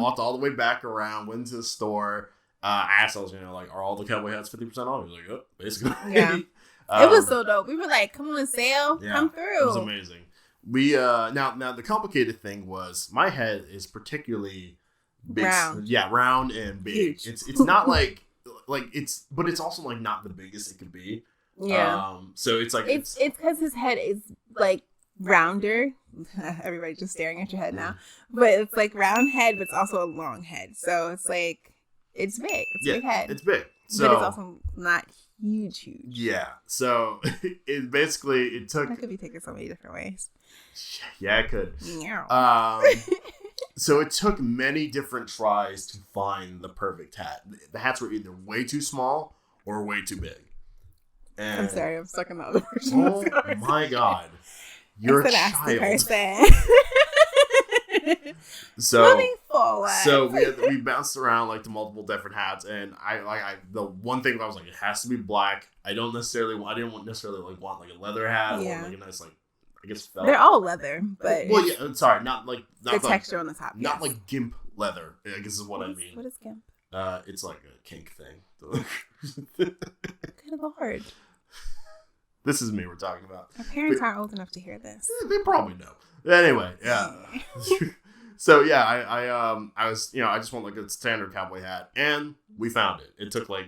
Went to the store. Asked us, like, are all the cowboy hats 50% off? He was like, oh, basically. Yeah. It was so dope. We were like, come on sale, come through. It was amazing. We now the complicated thing was my head is particularly big. Round. Yeah, round and big. Huge. It's not but it's also like not the biggest it could be. Yeah. So it's like it's because his head is like rounder. Everybody's just staring at your head now. But it's like round head, but it's also a long head. So it's like, it's big. It's a big head. It's big. So, but it's also not huge. Yeah. So it took. That could be taken so many different ways. Yeah, it could. Yeah. So it took many different tries to find the perfect hat. The hats were either way too small or way too big. And I'm sorry, I'm stuck in the other version. Oh my god. You're a child. So moving forward. So we bounced around like to multiple different hats, and I the one thing I was like, it has to be black. I didn't necessarily want like a leather hat or like a nice I guess felt. They're all leather, but sorry, not the texture on the top. Not like gimp leather, I guess is what I mean. What is gimp? It's like a kink thing. Good lord. This is me we're talking about. Our parents aren't old enough to hear this. They probably know. Anyway, yeah. So yeah, I was, I just want like a standard cowboy hat, and we found it. It took like.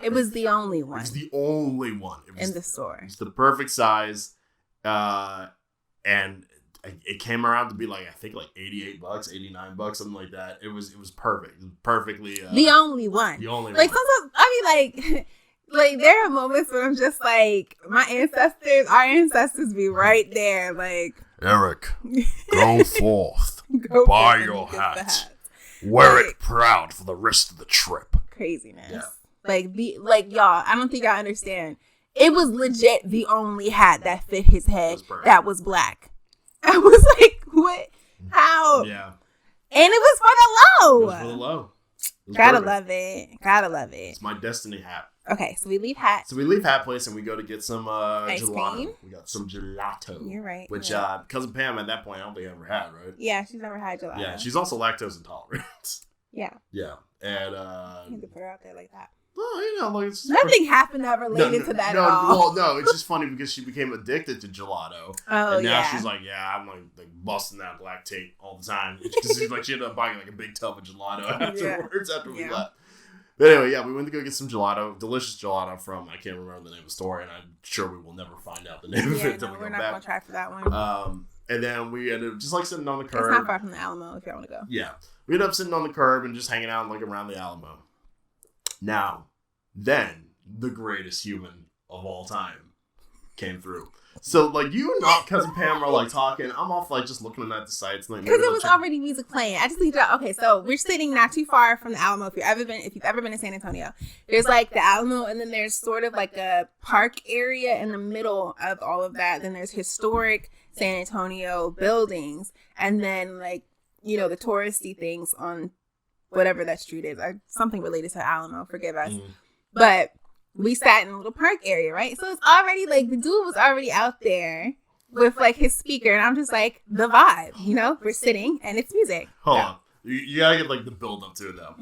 It was the only one. It was the only one. It was, in the store. It was the perfect size, and it came around to be like, I think like $88, $89, something like that. It was perfect. It was perfectly. The only one. The only like, one. Sometimes, I mean, like there are moments where I'm just like, our ancestors be right there, like. Erik, go forth. Buy your hat. Wear it proud for the rest of the trip. Craziness. Yeah. Like y'all, I don't think y'all understand. It was legit the only hat that fit his head that was black. I was like, what? How? Yeah. And it was for the low. It was for the low. Gotta love it. It's my destiny hat. Okay, so we leave Hat. So we leave Hat Place and we go to get some ice gelato. cream? We got some gelato. You're right. Which Cousin Pam at that point I don't think ever had, right? Yeah, she's never had gelato. Yeah, she's also lactose intolerant. Yeah. Yeah. And you can put her out there like that. Well, like it's nothing happened that related to that at all. Well, no, it's just funny because she became addicted to gelato. Oh, and now she's like, yeah, I'm like busting out lactate all the time. Because she ended up buying like a big tub of gelato afterwards after we left. But anyway, yeah, we went to go get some gelato, delicious gelato from, I can't remember the name of the store, and I'm sure we will never find out the name of it until we we're come not back. going to try for that one. And then we ended up just like sitting on the curb. It's not far from the Alamo if y'all want to go. Yeah. We ended up sitting on the curb and just hanging out like around the Alamo. Now, then, the greatest human of all time came through. So, like, you and Cousin Pam are, like, talking. I'm off, like, just looking at the sites. Because it was already music playing. I just need to... Okay, so we're sitting not too far from the Alamo. If you've ever been to San Antonio, there's, like, the Alamo, and then there's sort of, like, a park area in the middle of all of that. Then there's historic San Antonio buildings. And then, like, the touristy things on whatever that street is. Something related to Alamo. Forgive us. But... we sat in a little park area, right? So it's already, like, the dude was already out there with, like, his speaker. And I'm just like, the vibe, We're sitting, and it's music. Hold on. You gotta get, like, the build up to it, though.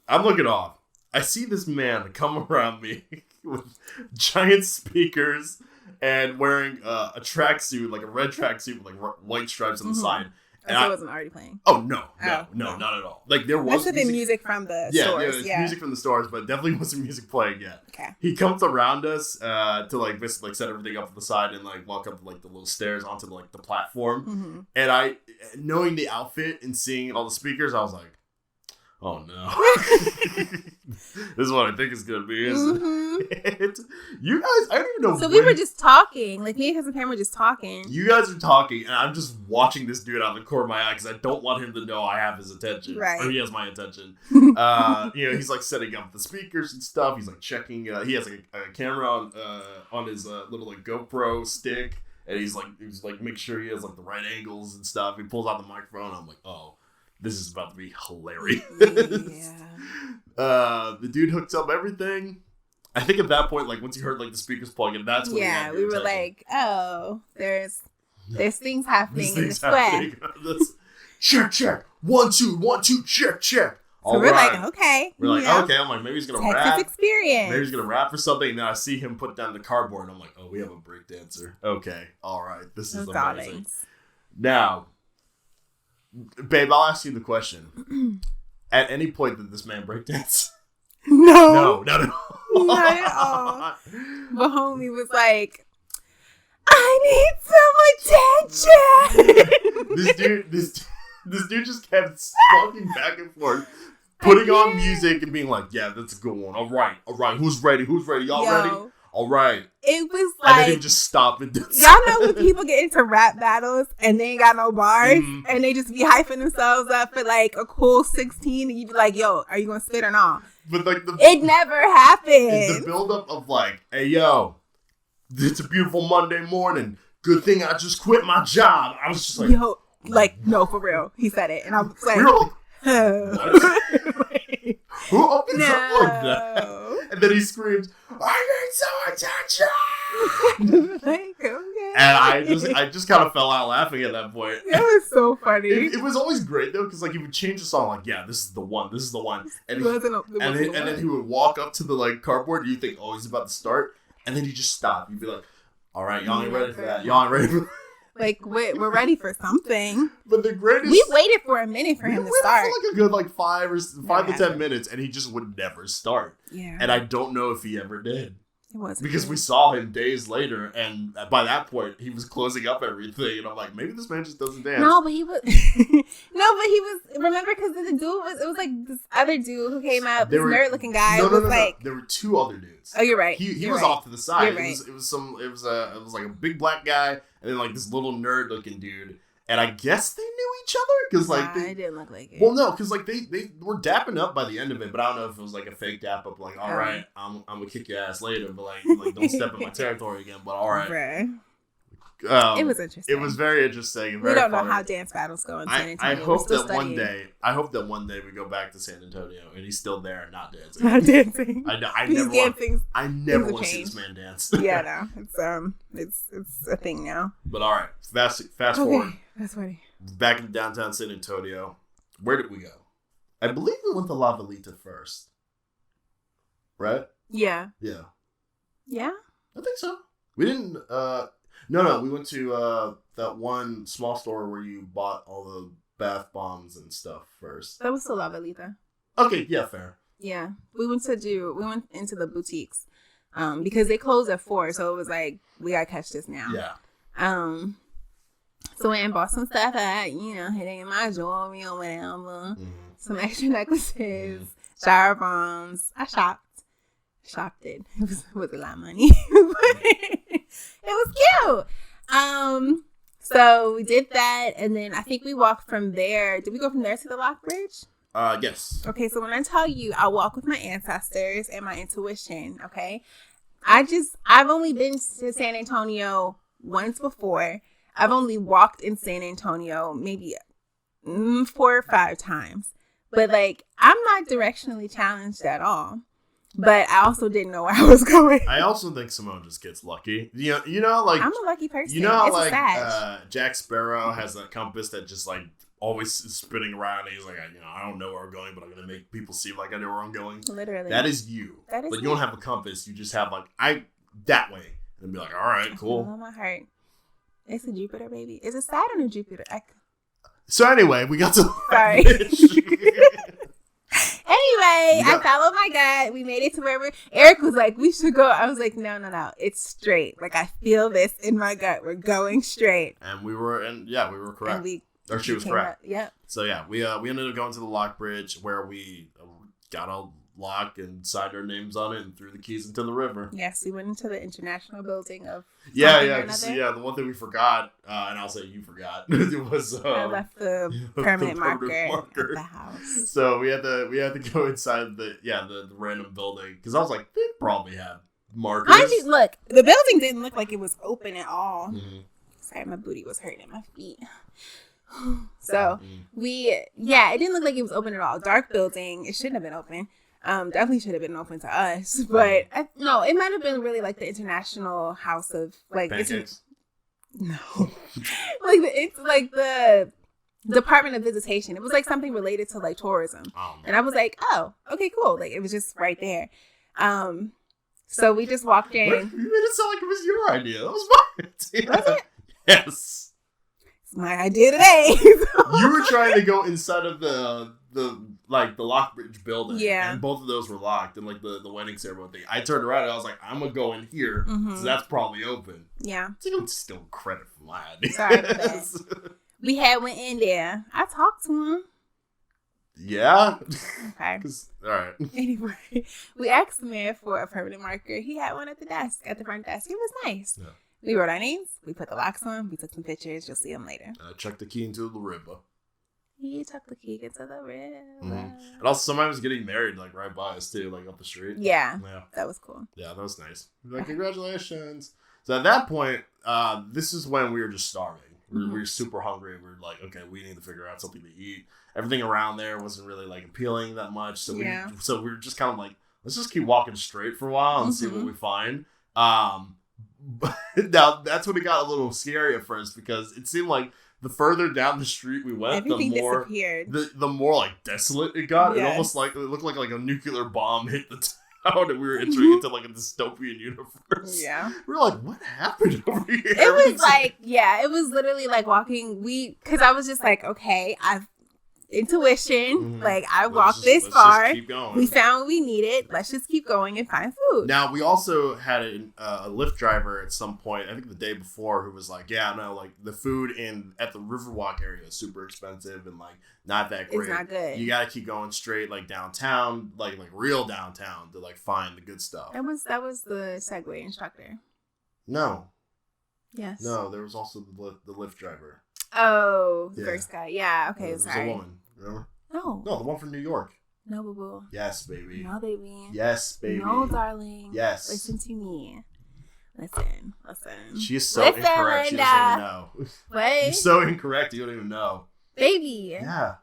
I'm looking off. I see this man come around me with giant speakers and wearing a tracksuit, like a red tracksuit with, like, white stripes on the side. And I wasn't already playing. Oh, no, not at all. Like, there was music from the stores. Yeah, music from the stores, but definitely wasn't music playing yet. Okay. He comes around us to, like, basically, like, set everything up to the side and, like, walk up, like, the little stairs onto, like, the platform. And knowing the outfit and seeing all the speakers, I was like, oh, no. This is what I think it's going to be, isn't it? You guys, I don't even know. So we were just talking. Like, me and Cousin Pam were just talking. You guys are talking, and I'm just watching this dude out of the corner of my eye because I don't want him to know I have his attention. Right. Or he has my attention. He's, like, setting up the speakers and stuff. He's, like, checking. He has, like, a camera on his little, like, GoPro stick. And he's like, make sure he has, like, the right angles and stuff. He pulls out the microphone. I'm like, oh. This is about to be hilarious. Yeah. The dude hooked up everything. I think at that point, like, once you heard, like, the speakers plugging, that's when we were like, oh, there's things happening in the square. Check. 1, 2, check. So we're like, okay. We're like, okay. I'm like, maybe he's going to rap. Experience. Maybe he's going to rap or something. And then I see him put down the cardboard. And I'm like, oh, we have a break dancer. Okay. All right. This is amazing. Now... babe, I'll ask you the question. At any point did this man breakdance? No. Not at all. Not at all. But homie was like, I need some attention. This dude just kept walking back and forth, putting on music and being like, yeah, that's a good one. All right. Who's ready? Y'all ready? All right. It was like... and then he would just stop and do y'all know when people get into rap battles and they ain't got no bars and they just be hyping themselves up for like a cool 16 and you be like, yo, are you going to spit or not? But like it never happened. The buildup of like, hey, yo, it's a beautiful Monday morning. Good thing I just quit my job. I was just like... yo, like, no, for real. He said it. And I was like... we were like, what? Who opens up like that? And then he screams, I need some attention! Like, okay. And I just kind of fell out laughing at that point. That was so funny. It was always great though, because like he would change the song, like, yeah, this is the one, and then he would walk up to the like cardboard, and you think, oh, he's about to start, and then he just stopped. You'd be like, All right, y'all ain't ready for that. Y'all ain't ready for that. Like, we're ready for something. But the greatest... We waited for a minute for him to start. For like a good, like, 5 to 10 minutes, and he just would never start. Yeah. And I don't know if he ever did. It wasn't. Because we saw him days later, and by that point, he was closing up everything, and I'm like, maybe this man just doesn't dance. No, but he was... Remember, because the dude it was like this other dude who came out, this nerd-looking guy. No. There were 2 other dudes. Oh, you're right. He was off to the side. You're right. It was like a big black guy, and then like this little nerd-looking dude. And I guess they knew each other because like they didn't look like it. Well, no, because like they were dapping up by the end of it, but I don't know if it was like a fake dap up. Like, all right, I'm gonna kick your ass later, but like don't step in my territory again. But all right, it was interesting. It was very interesting. And we don't know how dance battles go in San Antonio. I hope that one day we go back to San Antonio and he's still there, not dancing. Not dancing. I never want to see this man dance. Yeah, no, it's a thing now. But all right, fast forward. That's funny. Back in downtown San Antonio. Where did we go? I believe we went to La Velita first. Right? Yeah. Yeah. Yeah? I think so. We didn't... No. We went to that one small store where you bought all the bath bombs and stuff first. That was still La Velita. Okay, yeah, fair. Yeah. We went into the boutiques. Because they closed at 4, so it was like, we gotta catch this now. Yeah. So we went and bought some stuff hitting my jewelry or whatever. Some extra necklaces, shower bombs. I shopped it. It was a lot of money. It was cute. So we did that, and then I think we walked from there. Did we go from there to the Lock Bridge? Yes. Okay, so when I tell you, I walk with my ancestors and my intuition, okay? I've only been to San Antonio once before. I've only walked in San Antonio maybe 4 or 5 times. But, like, I'm not directionally challenged at all. But I also didn't know where I was going. I also think Simone just gets lucky. You know, like... I'm a lucky person. You know, like, Jack Sparrow has that compass that just, like, always is spinning around. And he's like, I don't know where I'm going, but I'm going to make people seem like I know where I'm going. Literally. That is you. But you don't have a compass. You just have, like, that way. And be like, all right, cool. Oh, my heart. It's a Jupiter, baby. Is it Saturn or Jupiter? So anyway, we got to... Sorry. Anyway, I followed my gut. We made it to where Erik was like, we should go. I was like, no. It's straight. Like, I feel this in my gut. We're going straight. And we were correct. She was correct. Yep. So yeah, we ended up going to the Lock Bridge where we got a lock and signed our names on it and threw the keys into the river. Yes, we went into the international building of the one thing we forgot, and I'll say you forgot, it was I left the permanent marker at the house. So we had to go inside the random building because I was like, they probably have markers. Look, the building didn't look like it was open at all. Mm-hmm. Sorry, my booty was hurting my feet. So it didn't look like it was open at all. Dark building. It shouldn't have been open. Definitely should have been open to us, but no, it might have been really like the International House of like pancakes. It's like the Department of Visitation. It was like something related to like tourism, and I was like, oh, okay, cool. Like it was just right there. So we just walked in. You made it sound like it was your idea. That was my idea. Was it? Yes. It's my idea today. You were trying to go inside of the Lockbridge building. Yeah. And both of those were locked and like the wedding ceremony thing. I turned around and I was like, I'm gonna go in here. Mm-hmm. So that's probably open. Yeah. So you don't steal credit for my idea. Sorry for that. We went in there. I talked to him. Yeah. Okay. All right. Anyway, we asked the man for a permanent marker. He had one at the front desk. It was nice. Yeah. We wrote our names. We put the locks on. We took some pictures. You'll see them later. Chuck the key into the river. He took the key into the river. Mm-hmm. And also, somebody was getting married like right by us too, like up the street. Yeah. That was cool. Yeah, that was nice. Like, congratulations. So at that point, this is when we were just starving. We were super hungry. We were like, okay, we need to figure out something to eat. Everything around there wasn't really like appealing that much. So we were just kind of like, let's just keep walking straight for a while and see what we find. Now that's when it got a little scary at first because it seemed like the further down the street we went, everything the more disappeared. The more like desolate it got. Yes. It almost like it looked like a nuclear bomb hit the out and we were entering into like a dystopian universe. Yeah. We were like, what happened over here? It was like, yeah, it was literally like walking. Because I was just like, okay, I've intuition. Like, I walked this far. Just keep going. We found what we needed. Let's just keep going and find food. Now, we also had a Lyft driver at some point, I think the day before, who was like, yeah, no, like, the food at the Riverwalk area is super expensive and, like, not that great. It's not good. You gotta keep going straight, like, downtown, like real downtown to, like, find the good stuff. That was the Segway instructor. No. Yes. No, there was also the Lyft driver. Oh, the first guy. Yeah, okay, sorry. There was a woman, remember? No, the one from New York. No, boo-boo. Yes, baby. No, baby. Yes, baby. No, darling. Yes. Listen to me. Listen. She's so incorrect. She doesn't even know. What? You're so incorrect. You don't even know. Baby. Yeah.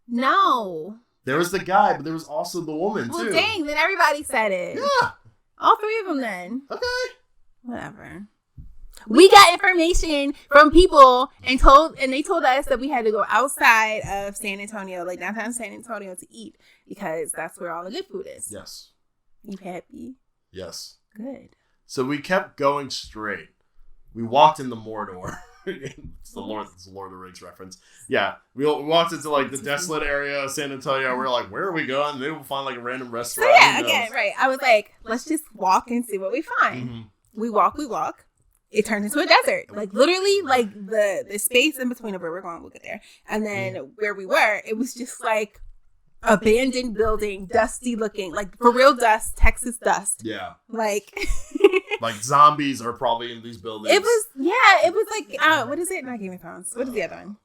No. There was the guy, but there was also the woman, too. Well, dang. Then everybody said it. Yeah. All three of them then. Okay. Whatever. We got information from people and they told us that we had to go outside of San Antonio, like downtown San Antonio, to eat because that's where all the good food is. Yes. You happy? Yes. Good. So we kept going straight. We walked in the Mordor. It's the Lord of the Rings reference. Yeah. We walked into like the desolate area of San Antonio. We're like, where are we going? Maybe we'll find like a random restaurant. So yeah, again, right. I was like, let's just walk and see what we find. Mm-hmm. We walk. It turned into a desert. Like, literally, like, the space in between of where we're going, we'll get there. And then where we were, it was just, like, abandoned building, dusty looking. Like, for real dust, Texas dust. Yeah. Like. Like, zombies are probably in these buildings. It was like, what is it? Not Game of Thrones. What is the other one?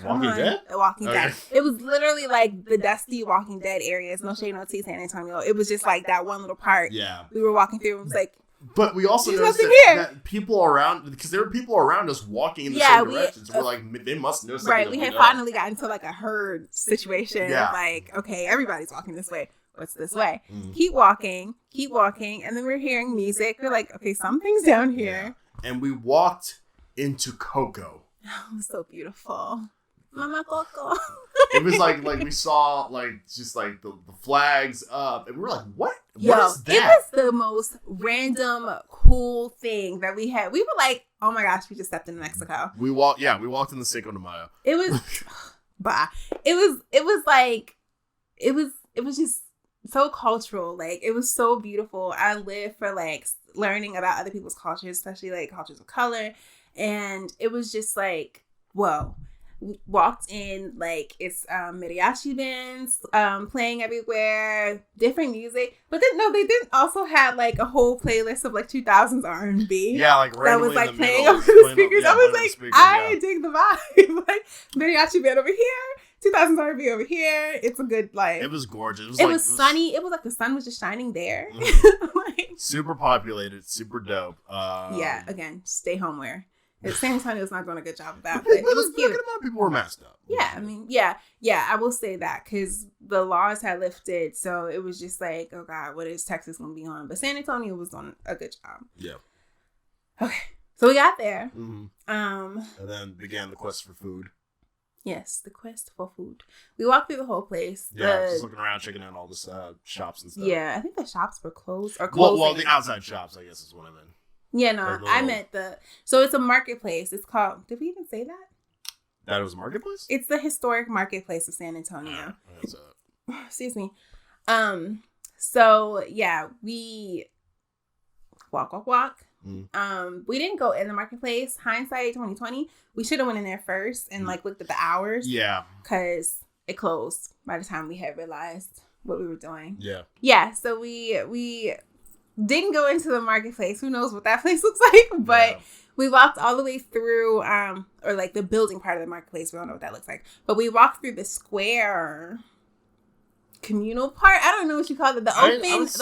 Walking Dead? The Walking Dead. It was literally, like, the dusty Walking Dead areas. No shade, no tea, San Antonio. It was just, like, that one little part. Yeah. We were walking through. It was like. But we also noticed that people around, because there were people around us walking in the same direction. So we're like, they must know something. Right, we had finally gotten into like a herd situation. Yeah. Like, okay, everybody's walking this way. What's this way? Mm-hmm. Keep walking. And then we're hearing music. We're like, okay, something's down here. Yeah. And we walked into Coco. Oh, it was so beautiful. Mama Coco. It was like we saw like just like the flags up, and we were like, "What? Yo, what is that?" It was the most random cool thing that we had. We were like, "Oh my gosh, we just stepped into Mexico." We walked in the Cinco de Mayo. It was, it was just so cultural. Like, it was so beautiful. I live for like learning about other people's cultures, especially like cultures of color, and it was just like, whoa. Walked in, like, it's mariachi bands playing everywhere, different music, but then no, they didn't also have like a whole playlist of like 2000s R&B. Yeah, like that was like playing over the speakers. I was like, I dig the vibe. Like, mariachi band over here, 2000s R&B over here. It's a good, like, it was gorgeous. It was sunny. It was like the sun was just shining there. Like, super populated, super dope. Yeah, again, stay homeware. San Antonio's not doing a good job of that, but it was cute. A lot of people were masked up. Yeah, I mean, yeah, I will say that because the laws had lifted, so it was just like, oh God, what is Texas going to be on? But San Antonio was doing a good job. Yeah. Okay, so we got there. Mm-hmm. And then began the quest for food. Yes, the quest for food. We walked through the whole place. Yeah, just looking around, checking out all the shops and stuff. Yeah, I think the shops were closed or closing. Well, the outside shops, I guess, is what I meant. Yeah, no, I meant so it's a marketplace. It's called, did we even say that? That it was a marketplace? It's the historic marketplace of San Antonio. Excuse me. So yeah, we walk. We didn't go in the marketplace. Hindsight 2020. We should have went in there first and like looked at the hours. Yeah. Because it closed by the time we had realized what we were doing. Yeah. Yeah, so we didn't go into the marketplace. Who knows what that place looks like? But we walked all the way through, or like the building part of the marketplace. We don't know what that looks like. But we walked through the square communal part. I don't know what you call it. The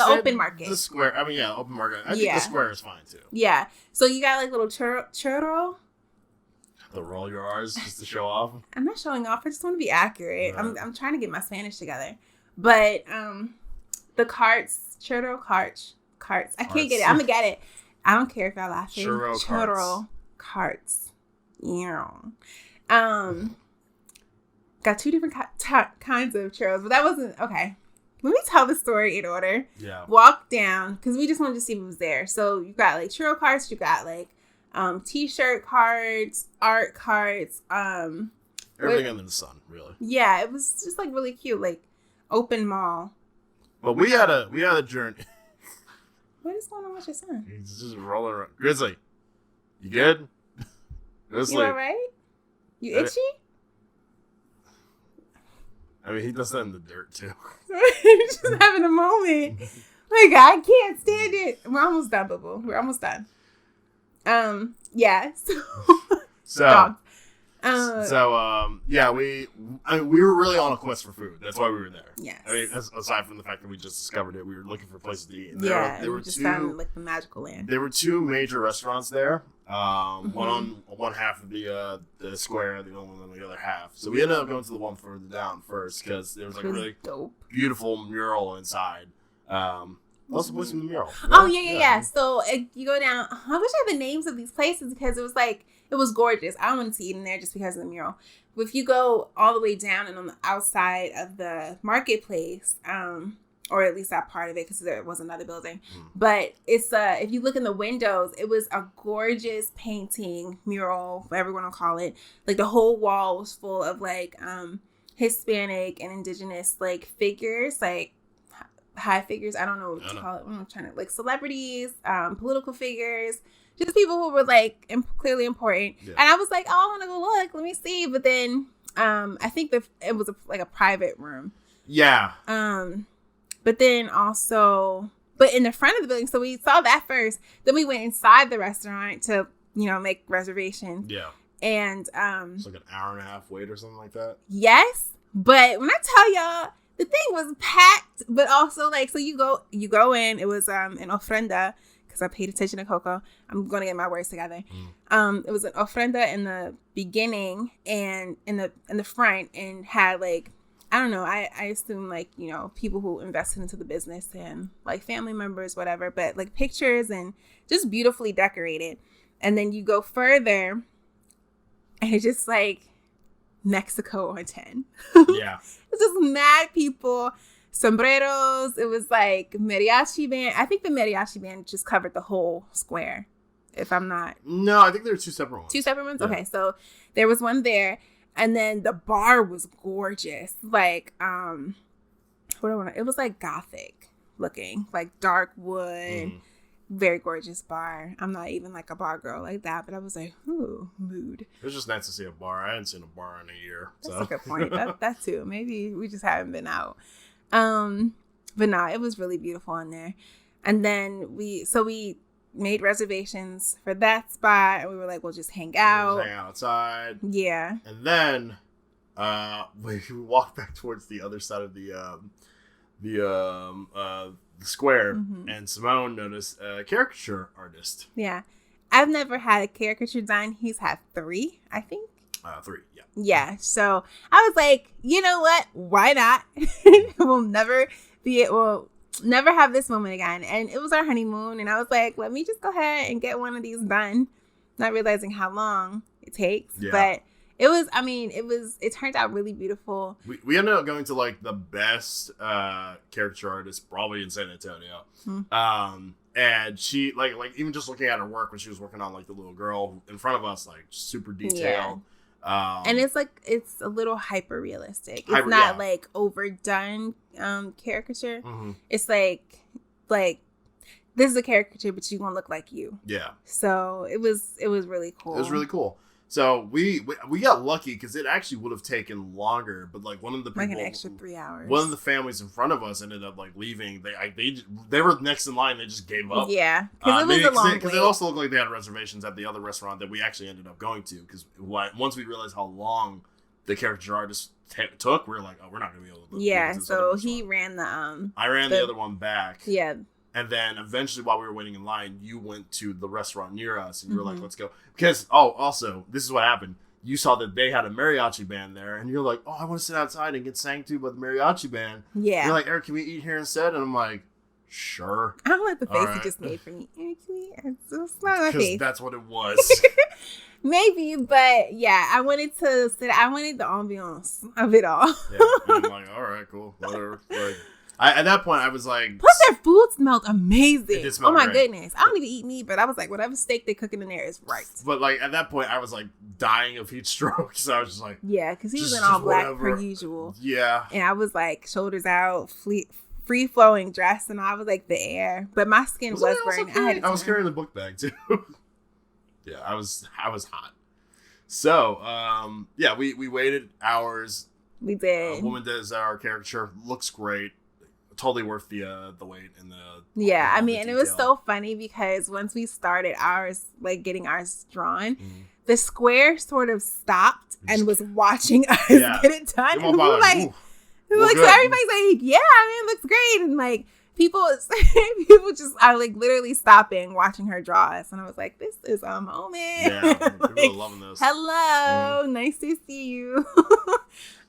open market. The square. I mean, yeah, open market. I think the square is fine too. Yeah. So you got like little churro. The roll your R's just to show off. I'm not showing off. I just want to be accurate. Right. I'm trying to get my Spanish together. But the churro carts. I can't get it. I'm gonna get it. I don't care if y'all laughing. Churro carts. Yeah. Got two different kinds of churros, but that wasn't okay. let me tell the story in order. Yeah. Walk down, because we just wanted to see what was there. So you got like churro carts, you got like t-shirt cards, art cards, everything under the sun, really. Yeah, it was just like really cute, like open mall. But we had a journey. What is going on with your son? He's just rolling around. Grizzly, you good? You all right? You itchy? I mean, he does that in the dirt too. Just having a moment. Like, I can't stand it. We're almost done, boo-boo. We're almost done. Yeah. So we were really on a quest for food. That's why we were there. Yes. I mean, aside from the fact that we just discovered it, we were looking for places to eat. And there were just found like the magical land. There were two major restaurants there. One on one half of the square, and the other one on the other half. So we ended up going to the one further down first because there was like a really dope, beautiful mural inside. What's the place in the mural? Right? Oh yeah. So you go down. I wish I had the names of these places because it was gorgeous. I wanted to eat in there just because of the mural. But if you go all the way down and on the outside of the marketplace, or at least that part of it, because there was another building. But it's if you look in the windows, it was a gorgeous painting, mural, whatever you want to call it. Like the whole wall was full of like Hispanic and indigenous like figures, like high figures. I don't know what to call it. I'm trying to like celebrities, political figures. Just people who were like clearly important. Yeah. And I was like, oh, I want to go look. Let me see. But then I think it was like a private room. Yeah. But then also, but in the front of the building. So we saw that first. Then we went inside the restaurant to, make reservations. Yeah. And it's like an hour and a half wait or something like that. Yes. But when I tell y'all, the thing was packed, but also like, so you go in, it was an ofrenda. Because I paid attention to Coco. I'm going to get my words together. It was an ofrenda in the beginning and in the front, and had like, I don't know, I assume like, people who invested into the business and like family members, whatever, but like pictures and just beautifully decorated. And then you go further and it's just like Mexico on 10. Yeah. It's just mad people. Sombreros. It was like mariachi band. I think the mariachi band just covered the whole square. If I'm not. No, I think there were two separate ones. Two separate ones? Yeah. Okay, so there was one there. And then the bar was gorgeous. Like, it was like gothic looking. Like dark wood. Very gorgeous bar. I'm not even like a bar girl like that, but I was like, ooh, mood. It was just nice to see a bar. I hadn't seen a bar in a year. That's a good point. That too. Maybe we just haven't been out. But no, it was really beautiful in there. And then we made reservations for that spot, and we were like, we'll just hang out. Hang out outside. Yeah. And then we walked back towards the other side of the square, and Simone noticed a caricature artist. Yeah. I've never had a caricature done. He's had 3, I think. 3, yeah. Yeah, so I was like, you know what? Why not? We'll never have this moment again. And it was our honeymoon, and I was like, let me just go ahead and get one of these done. Not realizing how long it takes, but it turned out really beautiful. We ended up going to like the best caricature artist probably in San Antonio. And she like even just looking at her work when she was working on like the little girl in front of us, like super detailed. Yeah. And it's a little hyper realistic. It's not like overdone caricature. It's like this is a caricature, but you gonna look like you. Yeah. So it was really cool. It was really cool. So we got lucky because it actually would have taken longer, but like one of the people, like an extra 3 hours. One of the families in front of us ended up like leaving. They were next in line. They just gave up. Yeah, because it was a long wait. Because they also looked like they had reservations at the other restaurant that we actually ended up going to. Because once we realized how long the caricature artist took, we were like, oh, we're not gonna be able to. Yeah, so he ran the I ran the other one back. Yeah. And then eventually, while we were waiting in line, you went to the restaurant near us, and you were like, let's go. Because, also, this is what happened. You saw that they had a mariachi band there, and you're like, oh, I want to sit outside and get sang to by the mariachi band. Yeah. You're like, Eric, can we eat here instead? And I'm like, sure. I don't like the face you just made for me. Eric, can we? It's not my face. That's what it was. Maybe, but yeah, I wanted the ambiance of it all. Yeah, I'm like, all right, cool, whatever. Like, At that point, I was like... Plus, their food smelled amazing. It did smell oh, my great. goodness. I don't even eat meat, but I was like, whatever steak they're cooking in there is right. But, like, at that point, I was, like, dying of heat stroke. So I was just like... Yeah, because he was in all black whatever. per usual. Yeah. And I was, like, shoulders out, free-flowing dress, and I was, like, the air. But my skin was burning. I was carrying the book bag, too. Yeah, I was hot. So, yeah, we waited hours. We did. A woman does our caricature. Looks great. Totally worth the wait and the... Yeah, I mean, and it was so funny because once we started ours, like, getting ours drawn, the square sort of stopped and was watching us get it done. And we were like, so everybody's like, yeah, I mean, it looks great. And, like, people just are, like, literally stopping, watching her draw us. And I was like, this is a moment. Yeah, people like, are loving this. Hello, nice to see you.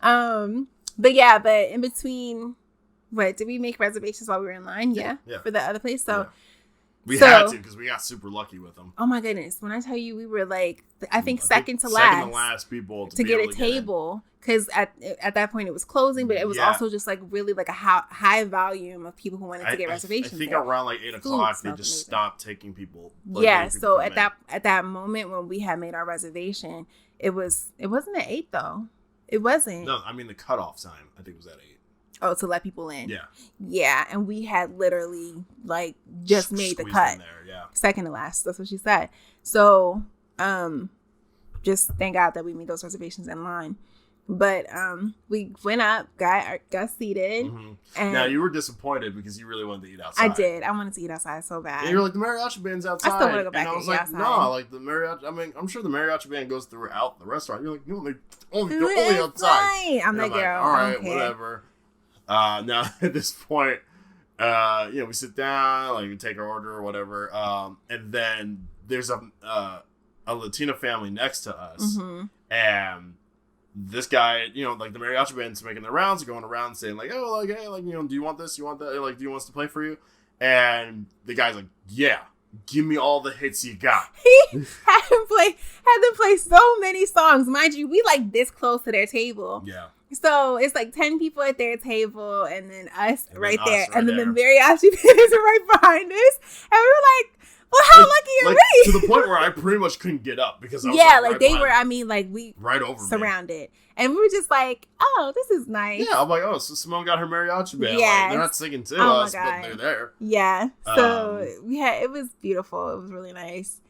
But in between... What, did we make reservations while we were in line? Yeah. For the other place? So we had to because we got super lucky with them. Oh my goodness. When I tell you we were like, I think second to last people to get a table. Because at that point it was closing, but it was also just like really like a high volume of people who wanted to get reservations. I think around like 8 o'clock they just stopped taking people. So at that moment when we had made our reservation, it wasn't at 8 though. It wasn't. No, I mean the cutoff time I think was at 8. Oh, to let people in. Yeah. Yeah, and we had literally like just made the cut. Second to last. That's what she said. So, just thank God that we made those reservations in line. But we went up, got seated. Mm-hmm. And now you were disappointed because you really wanted to eat outside. I did. I wanted to eat outside so bad. And you were like, the mariachi band's outside. I still want to go back and I was eat like, outside. no, like the mariachi. I mean, I'm sure the mariachi band goes throughout the restaurant. You're like, no, they're only outside. I'm like, girl, all right, whatever. Now at this point, we sit down, like we take our order or whatever, and then there's a Latina family next to us, and this guy, like the mariachi band's making their rounds, going around saying like, oh, like, hey, like, do you want this? You want that? Like, do you want us to play for you? And the guy's like, yeah, give me all the hits you got. He had them play so many songs, mind you. We like this close to their table. Yeah. So it's like 10 people at their table and then us right there. And then the mariachi band is right behind us. And we were like, well, how lucky are we? To the point where I pretty much couldn't get up because I was we right over surrounded. Me. And we were just like, oh, this is nice. Yeah, I'm like, oh, so Simone got her mariachi band. Yeah. Like, they're not singing to us, but they're there. Yeah. So it was beautiful. It was really nice.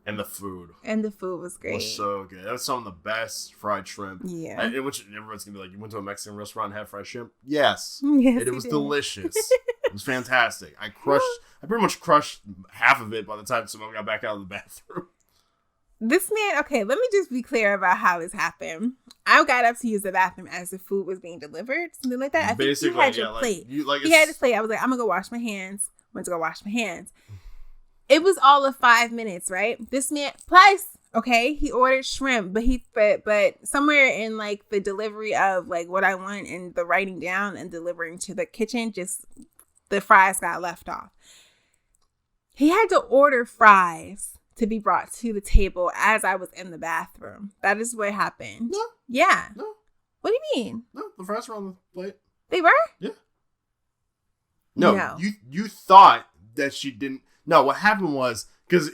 And the food. Was great. It was so good. That was some of the best fried shrimp. Yeah. In which everyone's going to be like, you went to a Mexican restaurant and had fried shrimp? Yes. It was delicious. It was fantastic. I pretty much crushed half of it by the time Simone got back out of the bathroom. This man, okay, let me just be clear about how this happened. I got up to use the bathroom as the food was being delivered, something like that. I think he had your plate. He had his plate. I was like, I'm going to go wash my hands. Went to go wash my hands. It was all of 5 minutes, right? This man, plus, okay, he ordered shrimp, but somewhere in like the delivery of like what I want and the writing down and delivering to the kitchen, just the fries got left off. He had to order fries to be brought to the table as I was in the bathroom. That is what happened. No. Yeah. No. What do you mean? No, the fries were on the plate. They were? Yeah. No. You thought that she didn't. No, what happened was because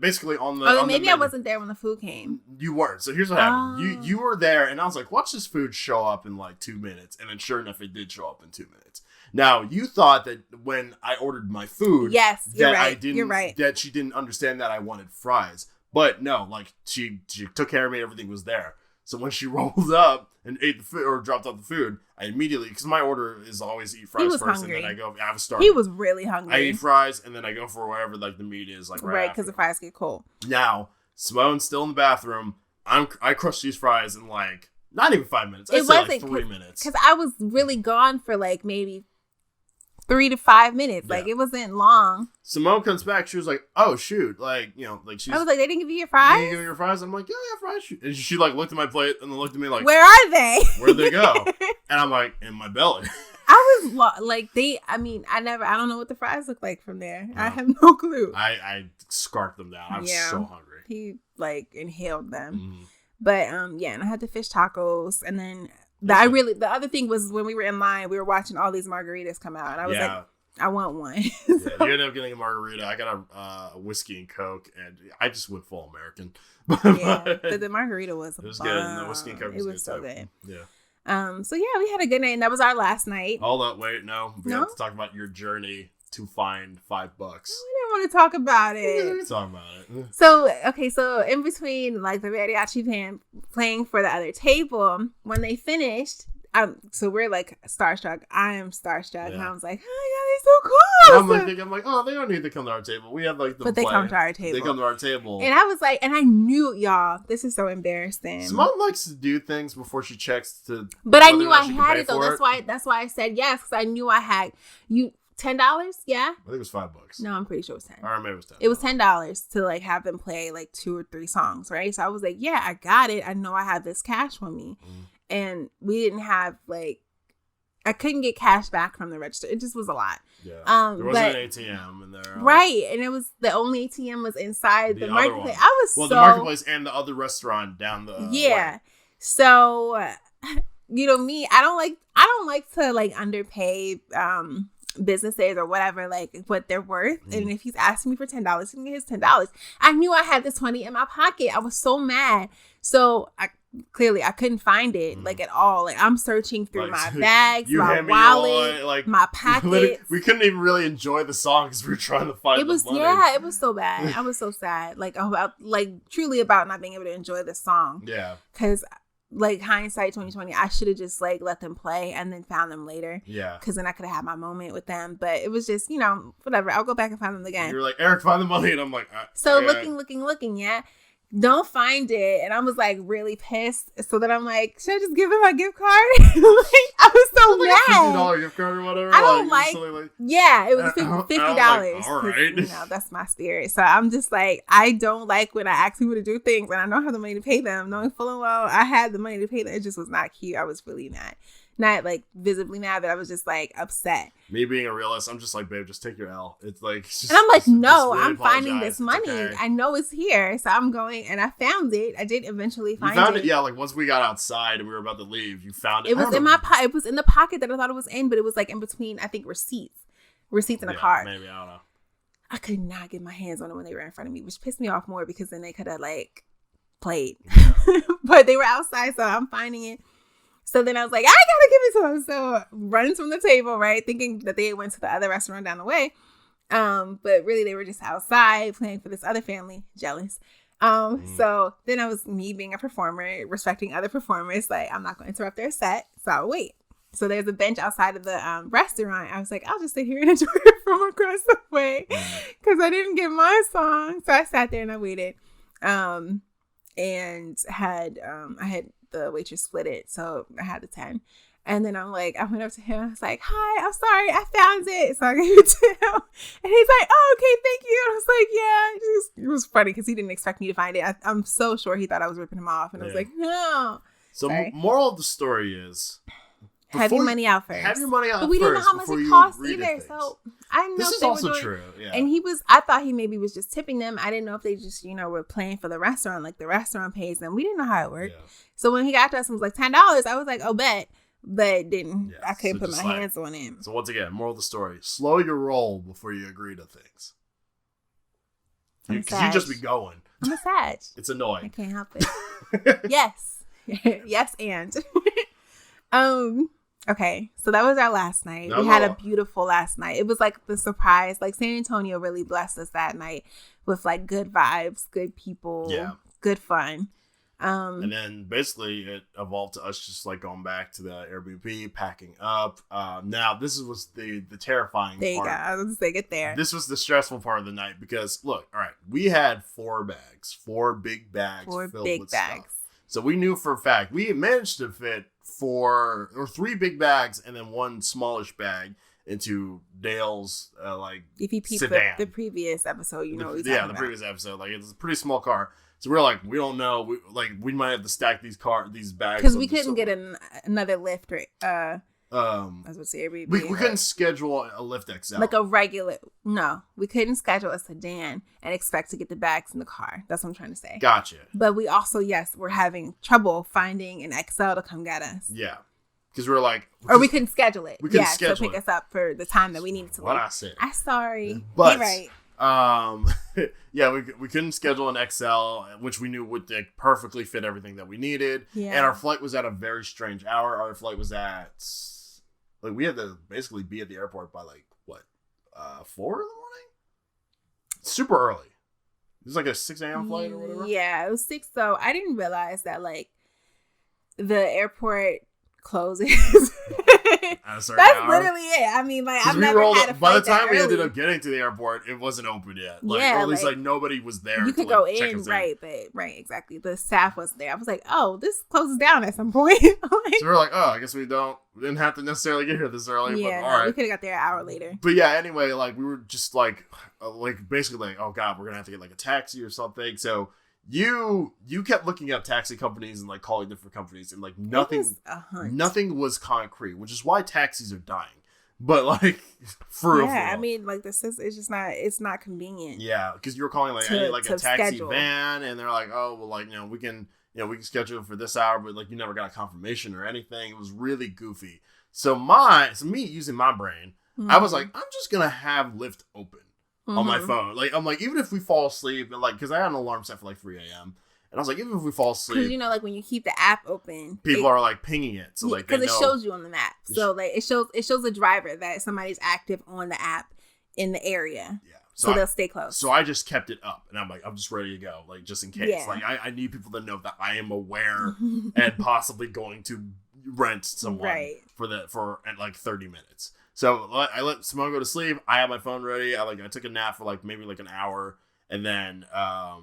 basically on the. Oh, maybe I wasn't there when the food came. You weren't. So here's what happened. You were there, and I was like, "Watch this food show up in like 2 minutes," and then sure enough, it did show up in 2 minutes. Now you thought that when I ordered my food, yes, you're right. You're right. That she didn't understand that I wanted fries, but no, like she took care of me. Everything was there. So when she rolled up and ate the food or dropped off the food, I immediately, because my order is always eat fries first, hungry. And then I was starving. He was really hungry. I eat fries and then I go for whatever like the meat is, like right because the fries get cold. Now Simone's still in the bathroom. I crushed these fries in like not even 5 minutes. I'd say like 3 minutes because I was really gone for like maybe 3 to 5 minutes. Like it wasn't long. Simone comes back. She was like, "Oh shoot!" Like like she's. I was like, "They didn't give you your fries." They didn't give me your fries. I'm like, "Yeah, fries." And she like looked at my plate and then looked at me like, "Where are they? Where'd they go?" And I'm like, "In my belly." I was like, I don't know what the fries look like from there. No. I have no clue. I scarfed them down. I was so hungry. He like inhaled them, but and I had the fish tacos, and then The other thing was when we were in line, we were watching all these margaritas come out, and I was like, I want one. You ended up getting a margarita. I got a whiskey and Coke, and I just went full American. The margarita was it was good. And the whiskey and Coke was so good. Yeah. So yeah, we had a good night, and that was our last night. Hold up, wait, no. We have to talk about your journey to find $5. We didn't want to talk about it. We can talk about it. So in between like the mariachi band playing for the other table, when they finished, so we're like starstruck. I am starstruck, and I was like, oh yeah, they're so cool. I'm like, oh, they don't need to come to our table. We have like but they come to our table. They come to our table, and I was like, and I knew, y'all, this is so embarrassing. Simone likes to do things before she checks to. But I knew I had it though. That's why I said yes, because I knew I had you. $10? Yeah. I think it was $5. No, I'm pretty sure it was 10. Or maybe it was 10. It was $10 to like have them play like 2 or 3 songs, right? So I was like, yeah, I got it. I know I have this cash on me. And we didn't have like, I couldn't get cash back from the register. It just was a lot. Yeah. There wasn't an ATM in there. Right. And it was the only ATM was inside the marketplace. The marketplace and the other restaurant down the way. So you know me, I don't like to like underpay businesses or whatever, like what they're worth. And if he's asking me for $10, he's gonna get his $10. I knew I had this 20 in my pocket. I was so mad. So I couldn't find it like at all. Like I'm searching through my bags, my wallet, my pockets. We couldn't even really enjoy the song because we were trying to find the money. Yeah, it was so bad. I was so sad. Like truly about not being able to enjoy the song. Yeah. Because like hindsight 2020, I should have just like let them play and then found them later. Yeah. Because then I could have had my moment with them. But it was just, whatever. I'll go back and find them again. You were like, Eric, find the money. And I'm like, so looking, yeah. Don't find it. And I was like really pissed. So then I'm like, should I just give him my gift card? I was so mad. $50 gift card or whatever. I don't yeah, it was $50. All right. That's my spirit. So I'm just like, I don't like when I ask people to do things and I don't have the money to pay them, knowing full and well I had the money to pay them. It just was not cute. I was really mad. Not like visibly mad, but I was just like upset. Me being a realist, I'm just like, babe, just take your L. It's like, and I'm like, no, really I'm finding this money. Okay. I know it's here, so I'm going, and I found it. I did eventually find it. Yeah, like once we got outside and we were about to leave, you found it. It was in my pocket. It was in the pocket that I thought it was in, but it was like in between. I think receipts in a car. Maybe, I don't know. I could not get my hands on it when they were in front of me, which pissed me off more because then they could have like played, but they were outside, so I'm finding it. So then I was like, I gotta give it to him. So running from the table, right? Thinking that they went to the other restaurant down the way. But really they were just outside playing for this other family. Jealous. So then I was me being a performer, respecting other performers. Like, I'm not going to interrupt their set. So I'll wait. So there's a bench outside of the restaurant. I was like, I'll just sit here and enjoy it from across the way because I didn't get my song. So I sat there and I waited. And I had the waitress split it, so I had the 10. And then I went up to him. I was like, "Hi, I'm sorry, I found it." So I gave it to him, and he's like, "Oh, okay, thank you." And I was like, "Yeah." It was funny because he didn't expect me to find it. I'm so sure he thought I was ripping him off, and I was like, "No." So moral of the story is, have your money out first. Have your money out first. But we didn't know how much it cost either. So I know this is also true. Yeah. And I thought he maybe was just tipping them. I didn't know if they just, were playing for the restaurant, like the restaurant pays them. We didn't know how it worked. Yeah. So when he got to us and was like $10, I was like, oh, bet. But didn't. Yeah, I couldn't put my hands on him. So once again, moral of the story, slow your roll before you agree to things. Because you just be going. I'm a Sag. It's annoying. I can't help it. Yes. Yes, and. Okay, so that was our last night. We had a beautiful last night. It was like the surprise. Like San Antonio really blessed us that night with like good vibes, good people, good fun. And then basically it evolved to us just like going back to the Airbnb, packing up. Now this was the terrifying part. There you go. I was going to say, get there. This was the stressful part of the night because look, all right, we had 4 big bags filled with stuff. So we knew for a fact we managed to fit 4 or 3 big bags and then 1 smallish bag into Dale's if you peep the previous episode, the previous episode, like it's a pretty small car. So we're like, we don't know, we might have to stack these bags because we couldn't get another lift. I was going to say Airbnb. We couldn't schedule a Lyft XL. Like a regular. No, we couldn't schedule a sedan and expect to get the bags in the car. That's what I'm trying to say. Gotcha. But we also, we're having trouble finding an XL to come get us. Yeah. Because we were like... Or we couldn't schedule it. We couldn't schedule so pick us up for the time that we needed to leave. What I said. I'm sorry. But, you're right. yeah, we couldn't schedule an XL, which we knew would perfectly fit everything that we needed. Yeah. And our flight was at a very strange hour. Our flight was at... Like, we had to basically be at the airport by, like, 4 in the morning? Super early. It was like a 6 a.m. flight or whatever? Yeah, it was 6. So I didn't realize that, like, the airport closes. That's literally it. I mean, like, I've never had a flight by the time we early. ended up getting to the airport, it wasn't open yet. Like, or at least like nobody was there. You could go in, right? But exactly. The staff wasn't there. I was like, oh, this closes down at some point. So we're like, oh, I guess we didn't have to necessarily get here this early. Yeah, but all right. We could have got there an hour later. But yeah, anyway, like we were just like basically like, oh god, we're gonna have to get like a taxi or something. So you kept looking at taxi companies and like calling different companies and like nothing was concrete, which is why taxis are dying. But like for real. I mean, like it's just not convenient. Yeah, because you were calling like I need like a taxi van, and they're like, oh well, like we can schedule it for this hour, but like you never got a confirmation or anything. It was really goofy. So me using my brain, I was like, I'm just gonna have Lyft open. On my phone. Like, I'm like, even if we fall asleep, and like, because I had an alarm set for like 3 a.m. And I was like, even if we fall asleep. Because, like, when you keep the app open. People are like pinging it. So, like, because it shows you on the map. So, like, it shows the driver that somebody's active on the app in the area. Yeah. So they'll stay close. So I just kept it up. And I'm like, I'm just ready to go. Like, just in case. Yeah. Like, I need people to know that I am aware and possibly going to rent someone for like 30 minutes. So I let Simone go to sleep. I had my phone ready. I took a nap for like maybe like an hour, and then our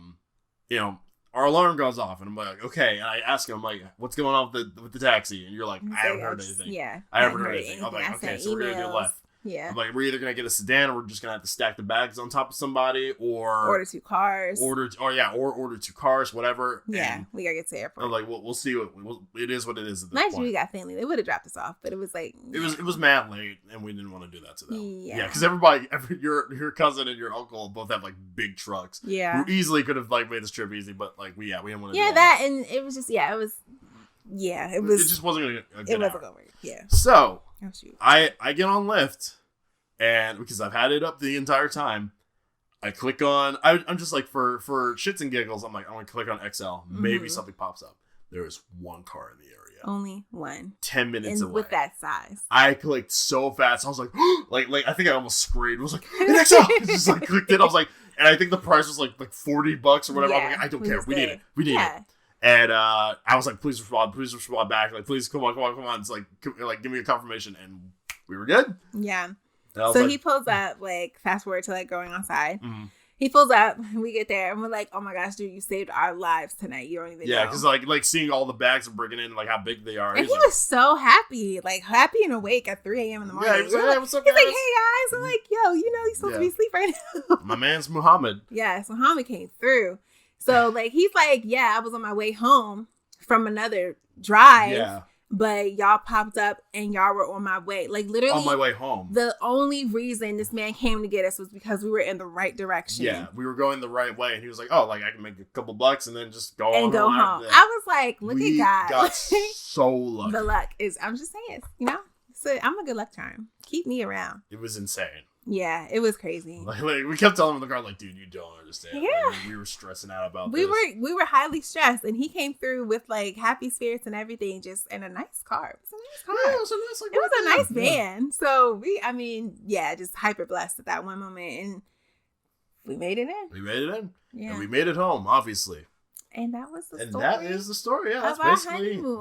alarm goes off, and I'm like, okay. And I ask him, I'm like, what's going on with the taxi? And you're like, I haven't heard anything. Yeah, I haven't heard anything. I'm like, okay, so we're gonna do left. Yeah. I'm like, we're either gonna get a sedan, or we're just gonna have to stack the bags on top of somebody, or order 2 cars. Order 2 cars, whatever. Yeah, and we gotta get to the airport. I'm like, we'll see it is what it is. Mind you, we got family. They would have dropped us off, but it was like it was mad late, and we didn't want to do that to them. Yeah, because your cousin and your uncle both have like big trucks. Yeah, who easily could have like made this trip easy, but like we didn't want to. Yeah, do that, and it was just it just wasn't a good It wasn't going. Yeah. So I get on Lyft, and because I've had it up the entire time, I click on. I'm just like for shits and giggles. I'm like, I want to click on XL. Maybe something pops up. There is one car in the area. Only one. 10 minutes away. With that size. I clicked so fast. I was like, like I think I almost screamed. I was like, an XL. I just like clicked it. I was like, and I think the price was like $40 or whatever. I'm like, I don't care. We need it. We need it. And I was like, please respond back. Like, please come on. It's like give me a confirmation, and we were good. Yeah. So he pulls up, like, fast forward to like going outside. Mm-hmm. He pulls up, we get there, and we're like, oh my gosh, dude, you saved our lives tonight. You don't even know. Yeah, because like seeing all the bags and bringing in like how big they are. And he was so happy, like happy and awake at 3 a.m. in the morning. Yeah, he was like, hey, what's up, guys? He's like, hey guys. I'm like, yo, you're supposed to be asleep right now. My man's Muhammad. Yeah, so Muhammad came through. So like he's like, yeah, I was on my way home from another drive. Yeah. But y'all popped up and y'all were on my way. Like literally on my way home. The only reason this man came to get us was because we were in the right direction. Yeah, we were going the right way. And he was like, oh, like I can make a couple bucks and then just go home. I was like, look at God. Got so lucky. The luck is, I'm just saying, so I'm a good luck charm. Keep me around. It was insane. Yeah, it was crazy. Like we kept telling him in the car, like, dude, you don't understand. Yeah, like, we were stressing out about this. We were highly stressed, and he came through with like happy spirits and everything, just in a nice car. It was a nice car. Yeah, it was a nice van. Yeah. So just hyper blessed at that one moment, and we made it in. Yeah, and we made it home, obviously. And that was the story. And that is the story. Yeah,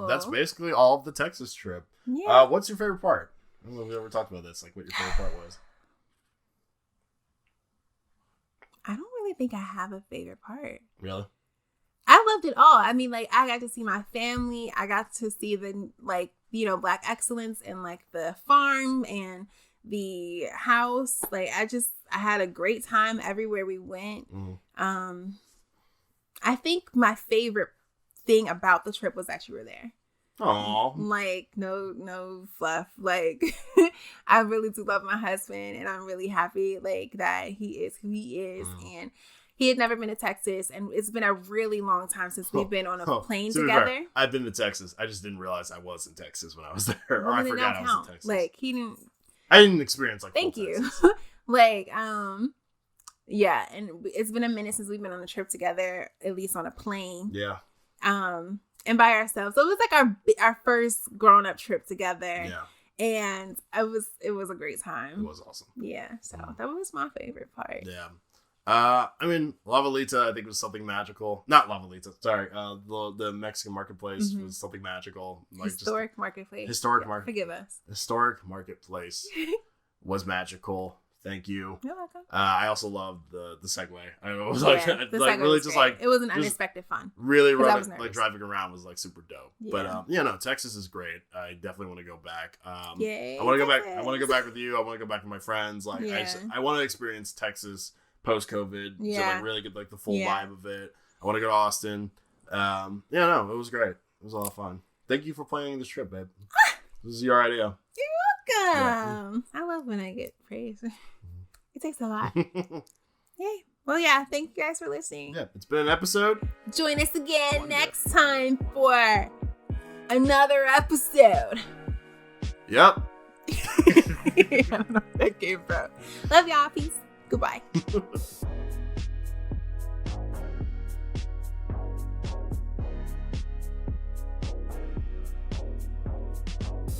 that's basically all of the Texas trip. Yeah. What's your favorite part? I don't know if we ever talked about this, like what your favorite part was. I don't really think I have a favorite part. Really? I loved it all. I mean, like, I got to see my family. I got to see the, like, Black excellence and, like, the farm and the house. Like, I had a great time everywhere we went. Mm-hmm. I think my favorite thing about the trip was that you were there. Aww. Like, no fluff. Like, I really do love my husband, and I'm really happy, like, that he is who he is. And he had never been to Texas, and it's been a really long time since we've been on a plane together. Fair, I've been to Texas. I just didn't realize I was in Texas when I was there, or I forgot I was in Texas. Like he didn't. I didn't experience like. Thank you. Yeah, and it's been a minute since we've been on a trip together, at least on a plane. Yeah. And by ourselves. So it was like our first grown up trip together. Yeah. And it was a great time. It was awesome. Yeah. So that was my favorite part. Yeah. I mean, Lavalita, I think was something magical. Not Lavalita, sorry. The Mexican marketplace was something magical. Like Historic marketplace. Forgive us. Historic marketplace was magical. Thank you. You're welcome. I also loved the Segway. I was it was an unexpected fun. Really running, like driving around was like super dope. Yeah. But Texas is great. I definitely want to go back. Yay, I want to go back. I want to go back with you. I want to go back with my friends. Like I want to experience Texas post-COVID. Yeah. To like really get like the full vibe of it. I want to go to Austin. It was great. It was a lot of fun. Thank you for planning this trip, babe. This is your idea. You're welcome. I love when I get praise. It takes a lot. Yay. Well, yeah. Thank you guys for listening. Yeah, it's been an episode. Join us again next time for another episode. Yep. I don't know where that came from. Love y'all. Peace. Goodbye.